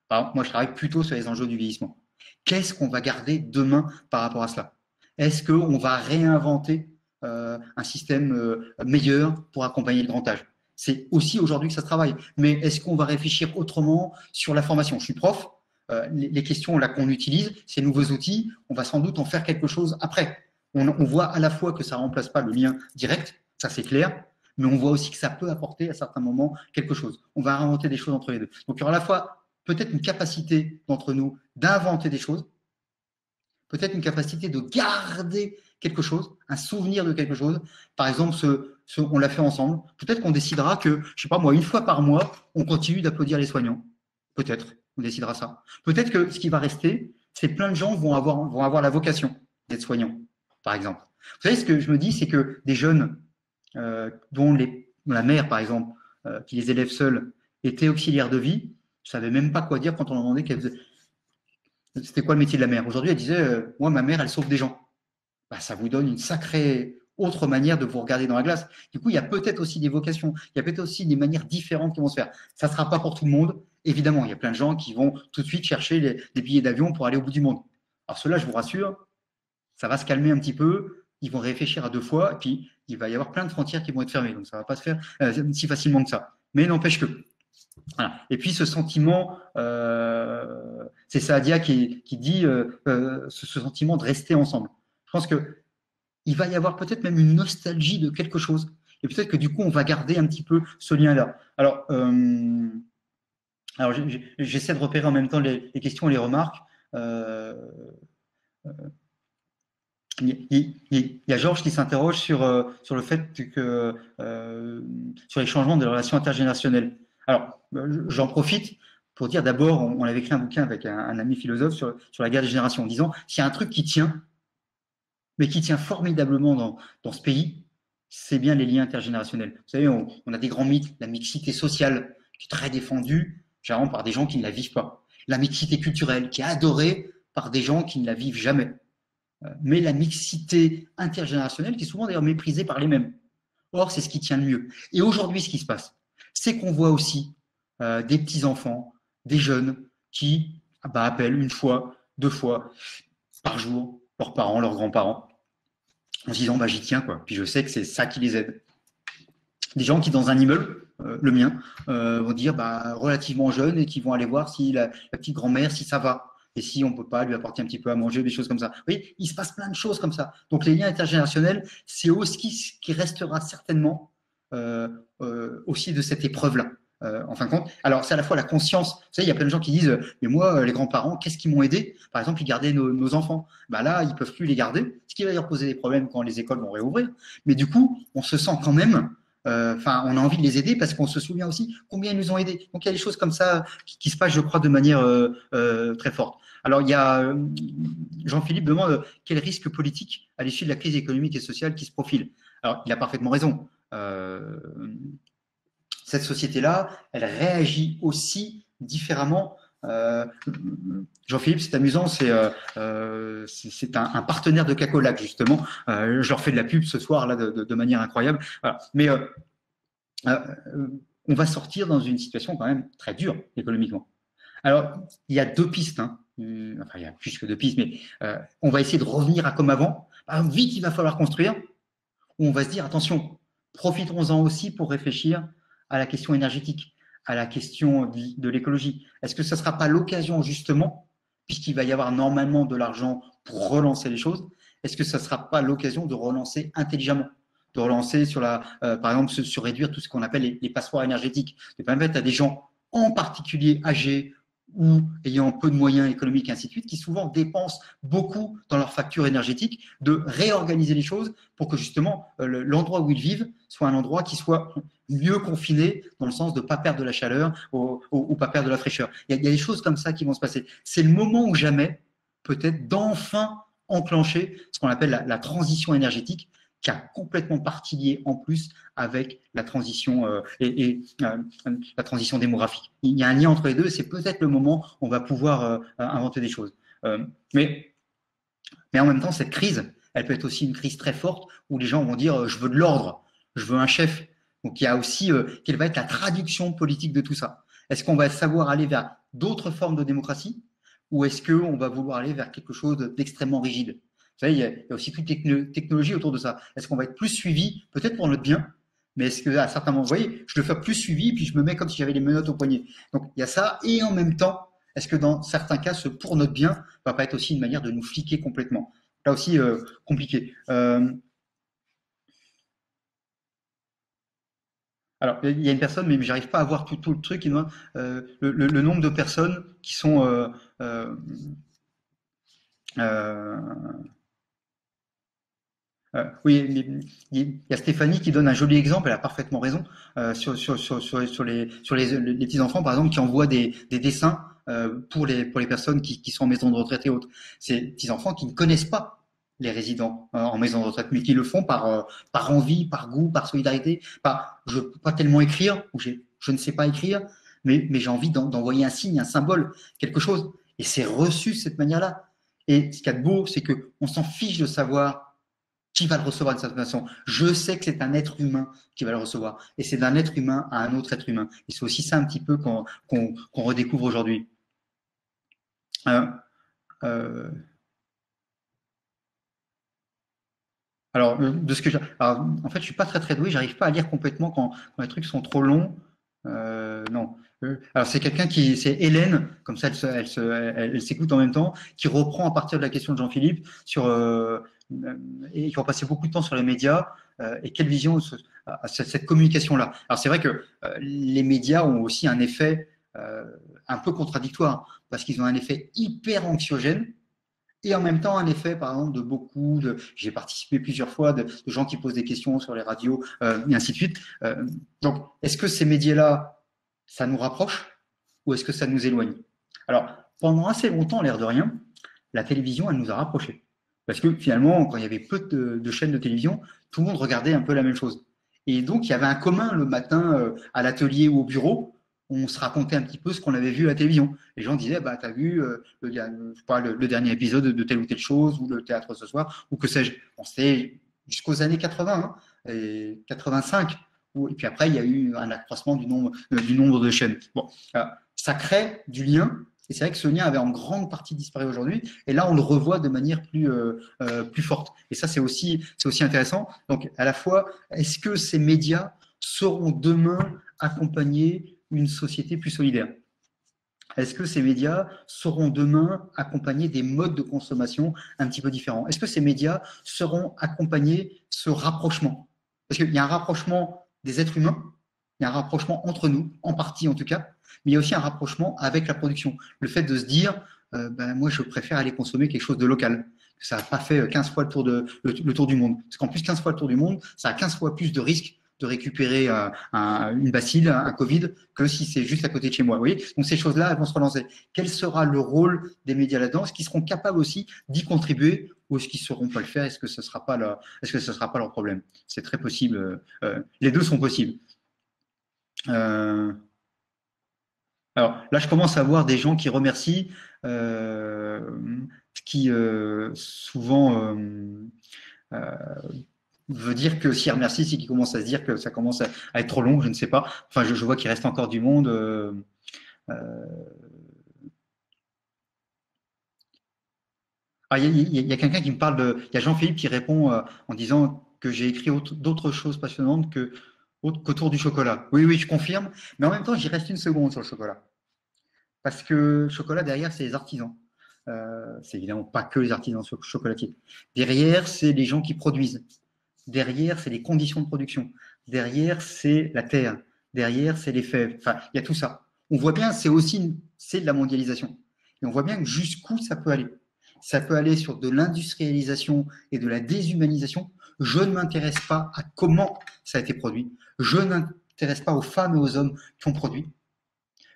Par exemple, moi, je travaille plutôt sur les enjeux du vieillissement. Qu'est-ce qu'on va garder demain par rapport à cela? Est-ce qu'on va réinventer un système meilleur pour accompagner le grand âge? C'est aussi aujourd'hui que ça se travaille. Mais est-ce qu'on va réfléchir autrement sur la formation? Je suis prof. Les questions là qu'on utilise, ces nouveaux outils, on va sans doute en faire quelque chose après. On voit à la fois que ça ne remplace pas le lien direct, ça c'est clair, mais on voit aussi que ça peut apporter à certains moments quelque chose. On va inventer des choses entre les deux. Donc il y aura à la fois peut-être une capacité d'entre nous d'inventer des choses, peut-être une capacité de garder quelque chose, un souvenir de quelque chose. Par exemple, on l'a fait ensemble. Peut-être qu'on décidera que, je sais pas moi, une fois par mois, on continue d'applaudir les soignants. Peut-être, on décidera ça. Peut-être que ce qui va rester, c'est plein de gens vont avoir la vocation d'être soignants, par exemple. Vous savez, ce que je me dis, c'est que des jeunes dont la mère, par exemple, qui les élève seuls, était auxiliaire de vie, je ne savais même pas quoi dire quand on leur demandait c'était quoi le métier de la mère. Aujourd'hui, elle disait moi, ma mère, elle sauve des gens. Bah, ça vous donne une sacrée autre manière de vous regarder dans la glace. Du coup, il y a peut-être aussi des vocations, il y a peut-être aussi des manières différentes qui vont se faire. Ça ne sera pas pour tout le monde. Évidemment, il y a plein de gens qui vont tout de suite chercher des billets d'avion pour aller au bout du monde. Alors ceux-là, je vous rassure, ça va se calmer un petit peu. Ils vont réfléchir à 2 fois, et puis il va y avoir plein de frontières qui vont être fermées. Donc ça ne va pas se faire si facilement que ça. Mais n'empêche que. Voilà. Et puis ce sentiment, c'est Saadia qui dit ce sentiment de rester ensemble. Je pense qu'il va y avoir peut-être même une nostalgie de quelque chose. Et peut-être que du coup, on va garder un petit peu ce lien-là. Alors j'essaie de repérer en même temps les questions et les remarques. Il y a Georges qui s'interroge sur le fait que sur les changements des relations intergénérationnelles. Alors, j'en profite pour dire d'abord, on avait écrit un bouquin avec un ami philosophe sur la guerre des générations, en disant s'il y a un truc qui tient, mais qui tient formidablement dans ce pays, c'est bien les liens intergénérationnels. Vous savez, on a des grands mythes, la mixité sociale, qui est très défendue, généralement par des gens qui ne la vivent pas. La mixité culturelle, qui est adorée par des gens qui ne la vivent jamais. Mais la mixité intergénérationnelle, qui est souvent d'ailleurs méprisée par les mêmes. Or, c'est ce qui tient le mieux. Et aujourd'hui, ce qui se passe, c'est qu'on voit aussi des petits-enfants, des jeunes qui appellent 1 fois, 2 fois par jour leurs parents, leurs grands-parents, en se disant j'y tiens, quoi. Puis je sais que c'est ça qui les aide. Des gens qui, dans un immeuble, le mien, vont dire relativement jeunes et qui vont aller voir si la petite grand-mère, si ça va. Et si on ne peut pas lui apporter un petit peu à manger, des choses comme ça. Vous voyez, il se passe plein de choses comme ça. Donc les liens intergénérationnels, c'est aussi ce qui restera certainement aussi de cette épreuve-là. En fin de compte, alors c'est à la fois la conscience. Vous savez, il y a plein de gens qui disent mais moi, les grands-parents, qu'est-ce qu'ils m'ont aidé? Par exemple, ils gardaient nos enfants. Là, ils peuvent plus les garder, ce qui va leur poser des problèmes quand les écoles vont réouvrir. Mais du coup, on se sent quand même on a envie de les aider parce qu'on se souvient aussi combien ils nous ont aidés. Donc, il y a des choses comme ça qui se passent, je crois, de manière très forte. Alors, il y a Jean-Philippe demande quel risque politique à l'issue de la crise économique et sociale qui se profile. Alors, il a parfaitement raison. Cette société-là, elle réagit aussi différemment. Jean-Philippe, c'est amusant, c'est un partenaire de Cacolac, justement. Je leur fais de la pub ce soir là de manière incroyable. Voilà. Mais on va sortir dans une situation quand même très dure économiquement. Alors, il y a 2 pistes. Enfin, il y a plus que 2 pistes, mais on va essayer de revenir à comme avant. Vite, il va falloir construire. Ou on va se dire, attention, profitons-en aussi pour réfléchir à la question énergétique, à la question de l'écologie. Est-ce que ce ne sera pas l'occasion, justement, puisqu'il va y avoir normalement de l'argent pour relancer les choses, est-ce que ça ne sera pas l'occasion de relancer intelligemment, de relancer sur par exemple, sur réduire tout ce qu'on appelle les passoires énergétiques, de permettre à des gens, en particulier âgés ou ayant peu de moyens économiques et ainsi de suite, qui souvent dépensent beaucoup dans leur facture énergétique, de réorganiser les choses pour que justement l'endroit où ils vivent soit un endroit qui soit mieux confiné, dans le sens de ne pas perdre de la chaleur ou pas perdre de la fraîcheur. Il y a des choses comme ça qui vont se passer. C'est le moment ou jamais, peut-être, d'enfin enclencher ce qu'on appelle la transition énergétique, qui a complètement partie liée en plus avec la transition la transition démographique. Il y a un lien entre les deux, c'est peut-être le moment où on va pouvoir inventer des choses. Mais en même temps, cette crise, elle peut être aussi une crise très forte où les gens vont dire je veux de l'ordre, je veux un chef. Donc il y a aussi quelle va être la traduction politique de tout ça. Est-ce qu'on va savoir aller vers d'autres formes de démocratie ou est-ce qu'on va vouloir aller vers quelque chose d'extrêmement rigide? Vous savez, il y a aussi toute une technologie autour de ça. Est-ce qu'on va être plus suivi, peut-être pour notre bien, mais est-ce qu'à certains moments, vous voyez, je le fais plus suivi, puis je me mets comme si j'avais les menottes au poignet. Donc il y a ça, et en même temps, est-ce que dans certains cas, ce pour notre bien va pas être aussi une manière de nous fliquer complètement? Là aussi, compliqué. Alors, il y a une personne, mais j'arrive pas à voir tout le truc. Le nombre de personnes qui sont euh, oui, mais il y a Stéphanie qui donne un joli exemple, elle a parfaitement raison, sur les petits-enfants, par exemple, qui envoient des dessins pour les personnes qui sont en maison de retraite et autres. C'est des petits-enfants qui ne connaissent pas les résidents en maison de retraite, mais qui le font par envie, par goût, par solidarité. Je ne peux pas tellement écrire, ou je ne sais pas écrire, mais j'ai envie d'envoyer un signe, un symbole, quelque chose. Et c'est reçu de cette manière-là. Et ce qu'il y a de beau, c'est qu'on s'en fiche de savoir qui va le recevoir d'une certaine façon. Je sais que c'est un être humain qui va le recevoir. Et c'est d'un être humain à un autre être humain. Et c'est aussi ça un petit peu qu'on redécouvre aujourd'hui. Euh, euh, alors, de ce que en fait, je suis pas très doué. J'arrive pas à lire complètement quand les trucs sont trop longs. Non. Alors c'est quelqu'un c'est Hélène, comme ça elle s'écoute en même temps, qui reprend à partir de la question de Jean-Philippe et qui ont passé beaucoup de temps sur les médias et quelle vision cette communication-là. Alors c'est vrai que les médias ont aussi un effet un peu contradictoire parce qu'ils ont un effet hyper anxiogène et en même temps un effet, par exemple, j'ai participé plusieurs fois de gens qui posent des questions sur les radios et ainsi de suite. Donc, est-ce que ces médias-là, ça nous rapproche ou est-ce que ça nous éloigne? Alors, pendant assez longtemps, l'air de rien, la télévision, elle nous a rapprochés. Parce que finalement, quand il y avait peu de chaînes de télévision, tout le monde regardait un peu la même chose. Et donc, il y avait un commun le matin à l'atelier ou au bureau. On se racontait un petit peu ce qu'on avait vu à la télévision. Les gens disaient, bah, t'as vu le dernier épisode de telle ou telle chose, ou le théâtre ce soir, ou que sais-je. On sait jusqu'aux années 80, hein, et 85. Et puis après, il y a eu un accroissement du nombre de chaînes. Bon, ça crée du lien. Et c'est vrai que ce lien avait en grande partie disparu aujourd'hui. Et là, on le revoit de manière plus forte. Et ça, c'est aussi intéressant. Donc, à la fois, est-ce que ces médias sauront demain accompagner une société plus solidaire? Est-ce que ces médias sauront demain accompagner des modes de consommation un petit peu différents? Est-ce que ces médias sauront accompagner ce rapprochement? Parce qu'il y a un rapprochement des êtres humains, il y a un rapprochement entre nous, en partie en tout cas, mais il y a aussi un rapprochement avec la production. Le fait de se dire, moi je préfère aller consommer quelque chose de local. Ça n'a pas fait 15 fois le tour du monde. Parce qu'en plus, 15 fois le tour du monde, ça a 15 fois plus de risques de récupérer une bacille, un Covid, que si c'est juste à côté de chez moi. Vous voyez, donc ces choses-là, elles vont se relancer. Quel sera le rôle des médias là-dedans? Est-ce qu'ils seront capables aussi d'y contribuer ou est-ce qu'ils ne sauront pas le faire? Est-ce que ce ne sera pas leur problème? C'est très possible. Les deux sont possibles. Alors là, je commence à voir des gens qui remercient, qui souvent euh, veut dire que s'ils remercient, c'est qu'ils commencent à se dire que ça commence à être trop long, je ne sais pas. Enfin, je vois qu'il reste encore du monde. Il y a quelqu'un qui me parle il y a Jean-Philippe qui répond en disant que j'ai écrit d'autres choses passionnantes qu'autour du chocolat. Oui, oui, je confirme. Mais en même temps, j'y reste une seconde sur le chocolat. Parce que le chocolat, derrière, c'est les artisans. C'est évidemment pas que les artisans chocolatiers. Derrière, c'est les gens qui produisent. Derrière, c'est les conditions de production. Derrière, c'est la terre. Derrière, c'est les fèves. Enfin, il y a tout ça. on voit bien, c'est de la mondialisation. Et on voit bien jusqu'où ça peut aller. Ça peut aller sur de l'industrialisation et de la déshumanisation. Je ne m'intéresse pas à comment ça a été produit. Je ne m'intéresse pas aux femmes et aux hommes qui ont produit.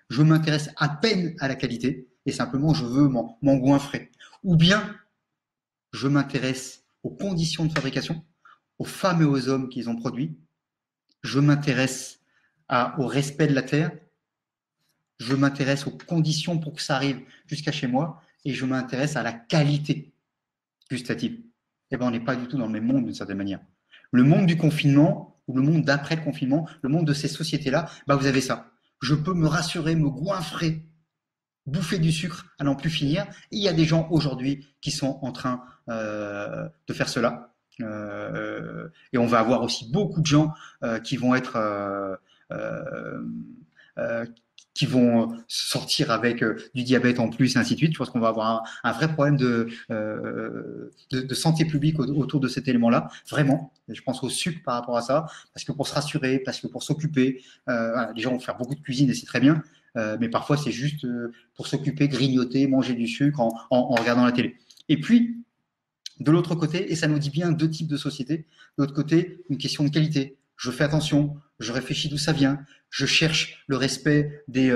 Je m'intéresse à peine à la qualité et simplement je veux m'engouinfrer. Ou bien je m'intéresse aux conditions de fabrication, aux femmes et aux hommes qu'ils ont produits. Je m'intéresse au respect de la terre. Je m'intéresse aux conditions pour que ça arrive jusqu'à chez moi et je m'intéresse à la qualité gustative. Eh ben, on n'est pas du tout dans le même monde d'une certaine manière. Le monde du confinement ou le monde d'après le confinement, le monde de ces sociétés-là, bah vous avez ça. Je peux me rassurer, me goinfrer, bouffer du sucre à n'en plus finir. Et il y a des gens aujourd'hui qui sont en train de faire cela. Et on va avoir aussi beaucoup de gens qui vont être qui vont sortir avec du diabète en plus et ainsi de suite. Je pense qu'on va avoir un vrai problème de santé publique autour de cet élément-là, vraiment. Et je pense au sucre par rapport à ça, parce que pour se rassurer, parce que pour s'occuper, voilà, les gens vont faire beaucoup de cuisine et c'est très bien, mais parfois c'est juste pour s'occuper, grignoter, manger du sucre en regardant la télé. Et puis, de l'autre côté, et ça nous dit bien deux types de sociétés, de l'autre côté, une question de qualité. Je fais attention, je réfléchis d'où ça vient, je cherche le respect des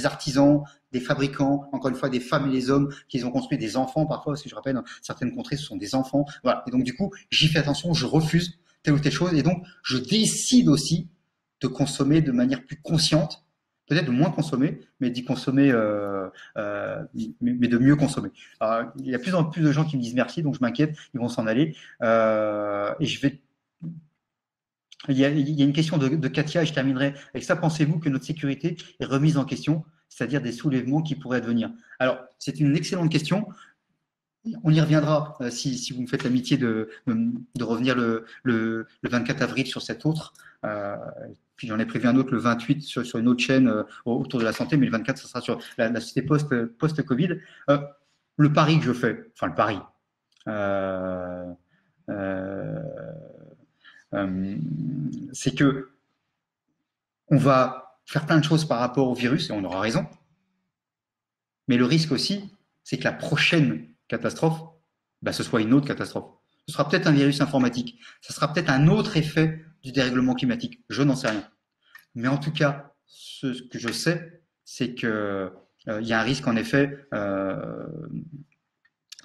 artisans, des fabricants, encore une fois des femmes et des hommes qui ont construit des enfants parfois, parce que je rappelle, dans certaines contrées, ce sont des enfants. Voilà. Et donc du coup, j'y fais attention, je refuse telle ou telle chose, et donc je décide aussi de consommer de manière plus consciente, peut-être de moins consommer, mais d'y consommer, mais de mieux consommer. Alors, il y a de plus en plus de gens qui me disent merci, donc je m'inquiète, ils vont s'en aller, et je vais. Il y a une question de Katia et je terminerai avec ça. Pensez-vous que notre sécurité est remise en question, c'est-à-dire des soulèvements qui pourraient advenir? Alors, c'est une excellente question. On y reviendra si vous me faites l'amitié de revenir le 24 avril sur cette autre. Puis j'en ai prévu un autre le 28 sur une autre chaîne autour de la santé, mais le 24, ça sera sur la société post-Covid. Le pari que je fais, enfin le pari, c'est que on va faire plein de choses par rapport au virus et on aura raison. Mais le risque aussi, c'est que la prochaine catastrophe, bah, ce soit une autre catastrophe. Ce sera peut-être un virus informatique. Ce sera peut-être un autre effet du dérèglement climatique. Je n'en sais rien. Mais en tout cas, ce que je sais, c'est qu'il y a un risque en effet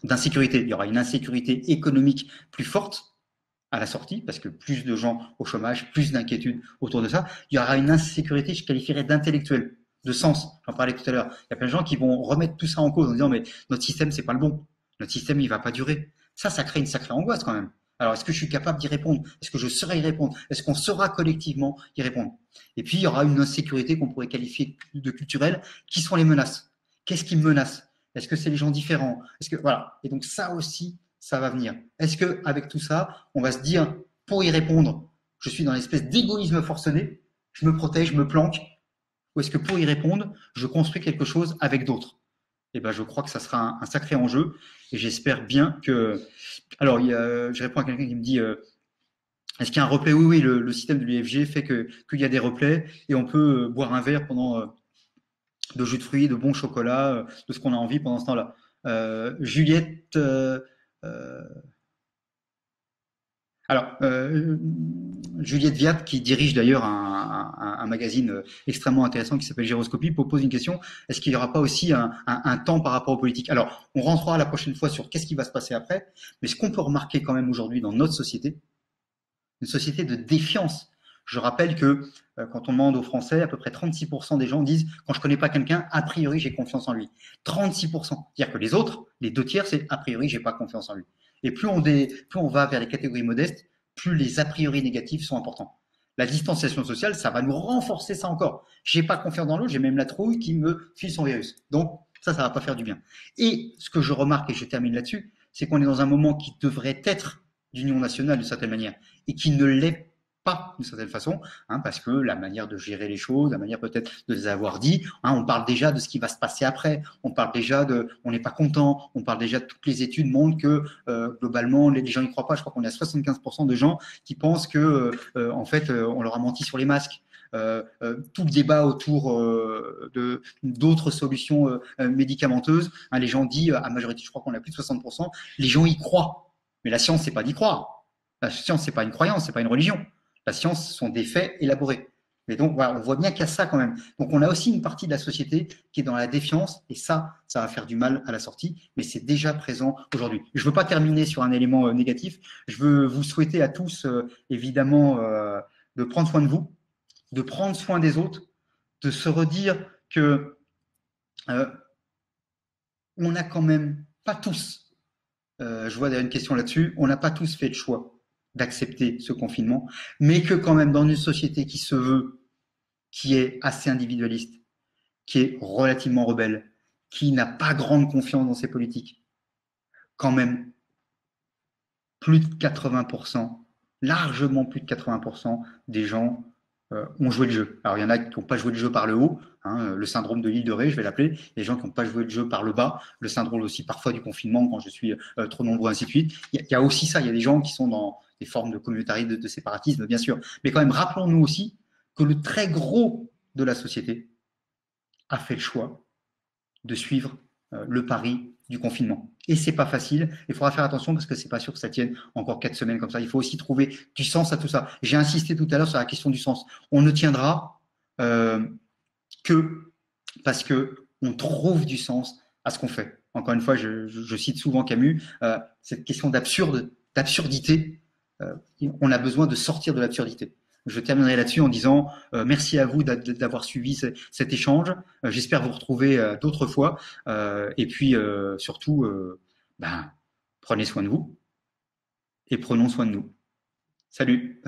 d'insécurité. Il y aura une insécurité économique plus forte à la sortie, parce que plus de gens au chômage, plus d'inquiétudes autour de ça. Il y aura une insécurité, je qualifierais d'intellectuelle, de sens. J'en parlais tout à l'heure. Il y a plein de gens qui vont remettre tout ça en cause en disant mais notre système, c'est pas le bon. Notre système, il va pas durer. Ça crée une sacrée angoisse quand même. Alors, est-ce que je suis capable d'y répondre? Est-ce que je saurai y répondre? Est-ce qu'on saura collectivement y répondre? Et puis, il y aura une insécurité qu'on pourrait qualifier de culturelle. Qui sont les menaces? Qu'est-ce qui me menace? Est-ce que c'est les gens différents? Est-ce que voilà. Et donc ça aussi, ça va venir. Est-ce que avec tout ça, on va se dire pour y répondre, je suis dans l'espèce d'égoïsme forcené, je me protège, je me planque, ou est-ce que pour y répondre, je construis quelque chose avec d'autres? Eh ben, je crois que ça sera un sacré enjeu et j'espère bien que. Alors, je réponds à quelqu'un qui me dit est-ce qu'il y a un replay? Oui, oui, le système de l'UFG fait qu'il y a des replays et on peut boire un verre pendant de jus de fruits, de bon chocolat, de ce qu'on a envie pendant ce temps-là. Juliette. Alors, Juliette Viat, qui dirige d'ailleurs un magazine extrêmement intéressant qui s'appelle Gyroscopie, pose une question. Est-ce qu'il n'y aura pas aussi un temps par rapport aux politiques? Alors, on rentrera la prochaine fois sur qu'est-ce qui va se passer après, mais ce qu'on peut remarquer quand même aujourd'hui dans notre société, une société de défiance. Je rappelle que quand on demande aux Français, à peu près 36% des gens disent « quand je ne connais pas quelqu'un, a priori, j'ai confiance en lui ». 36%. C'est-à-dire que les autres, les 2/3, c'est « a priori, j'ai pas confiance en lui ». Et plus on va vers les catégories modestes, plus les a priori négatifs sont importants. La distanciation sociale, ça va nous renforcer ça encore. J'ai pas confiance dans l'autre, j'ai même la trouille qui me file son virus. Donc, ça va pas faire du bien. Et ce que je remarque, et je termine là-dessus, c'est qu'on est dans un moment qui devrait être d'union nationale d'une certaine manière et qui ne l'est pas d'une certaine façon, parce que la manière de gérer les choses, la manière peut-être de les avoir dit, on parle déjà de ce qui va se passer après, on parle déjà on n'est pas content, on parle déjà de toutes les études montrent que globalement les gens n'y croient pas. Je crois qu'on est à 75% de gens qui pensent que en fait on leur a menti sur les masques. tout le débat autour de d'autres solutions médicamenteuses. Hein, les gens disent, à majorité, je crois qu'on a plus de 60%, les gens y croient. Mais la science, c'est pas d'y croire. La science, c'est pas une croyance, c'est pas une religion. La science, ce sont des faits élaborés. Et donc, voilà, on voit bien qu'il y a ça quand même. Donc, on a aussi une partie de la société qui est dans la défiance, et ça va faire du mal à la sortie, mais c'est déjà présent aujourd'hui. Je ne veux pas terminer sur un élément négatif. Je veux vous souhaiter à tous, évidemment, de prendre soin de vous, de prendre soin des autres, de se redire que on n'a quand même pas tous, je vois d'ailleurs une question là-dessus, on n'a pas tous fait le choix d'accepter ce confinement, mais que quand même dans une société qui se veut, qui est assez individualiste, qui est relativement rebelle, qui n'a pas grande confiance dans ses politiques, quand même plus de 80%, largement plus de 80% des gens ont joué le jeu. Alors il y en a qui n'ont pas joué le jeu par le haut, hein, le syndrome de l'île de Ré, je vais l'appeler, les gens qui n'ont pas joué le jeu par le bas, le syndrome aussi parfois du confinement quand je suis trop nombreux, ainsi de suite. Il y a aussi ça, il y a des gens qui sont dans des formes de communautarisme, de séparatisme, bien sûr. Mais quand même, rappelons-nous aussi que le très gros de la société a fait le choix de suivre le pari du confinement. Et c'est pas facile. Il faudra faire attention parce que c'est pas sûr que ça tienne encore 4 semaines comme ça. Il faut aussi trouver du sens à tout ça. J'ai insisté tout à l'heure sur la question du sens. On ne tiendra que parce que on trouve du sens à ce qu'on fait. Encore une fois, je cite souvent Camus, cette question d'absurdité. On a besoin de sortir de l'absurdité. Je terminerai là-dessus en disant merci à vous d'avoir suivi cet échange. J'espère vous retrouver d'autres fois. Et puis surtout, prenez soin de vous et prenons soin de nous. Salut!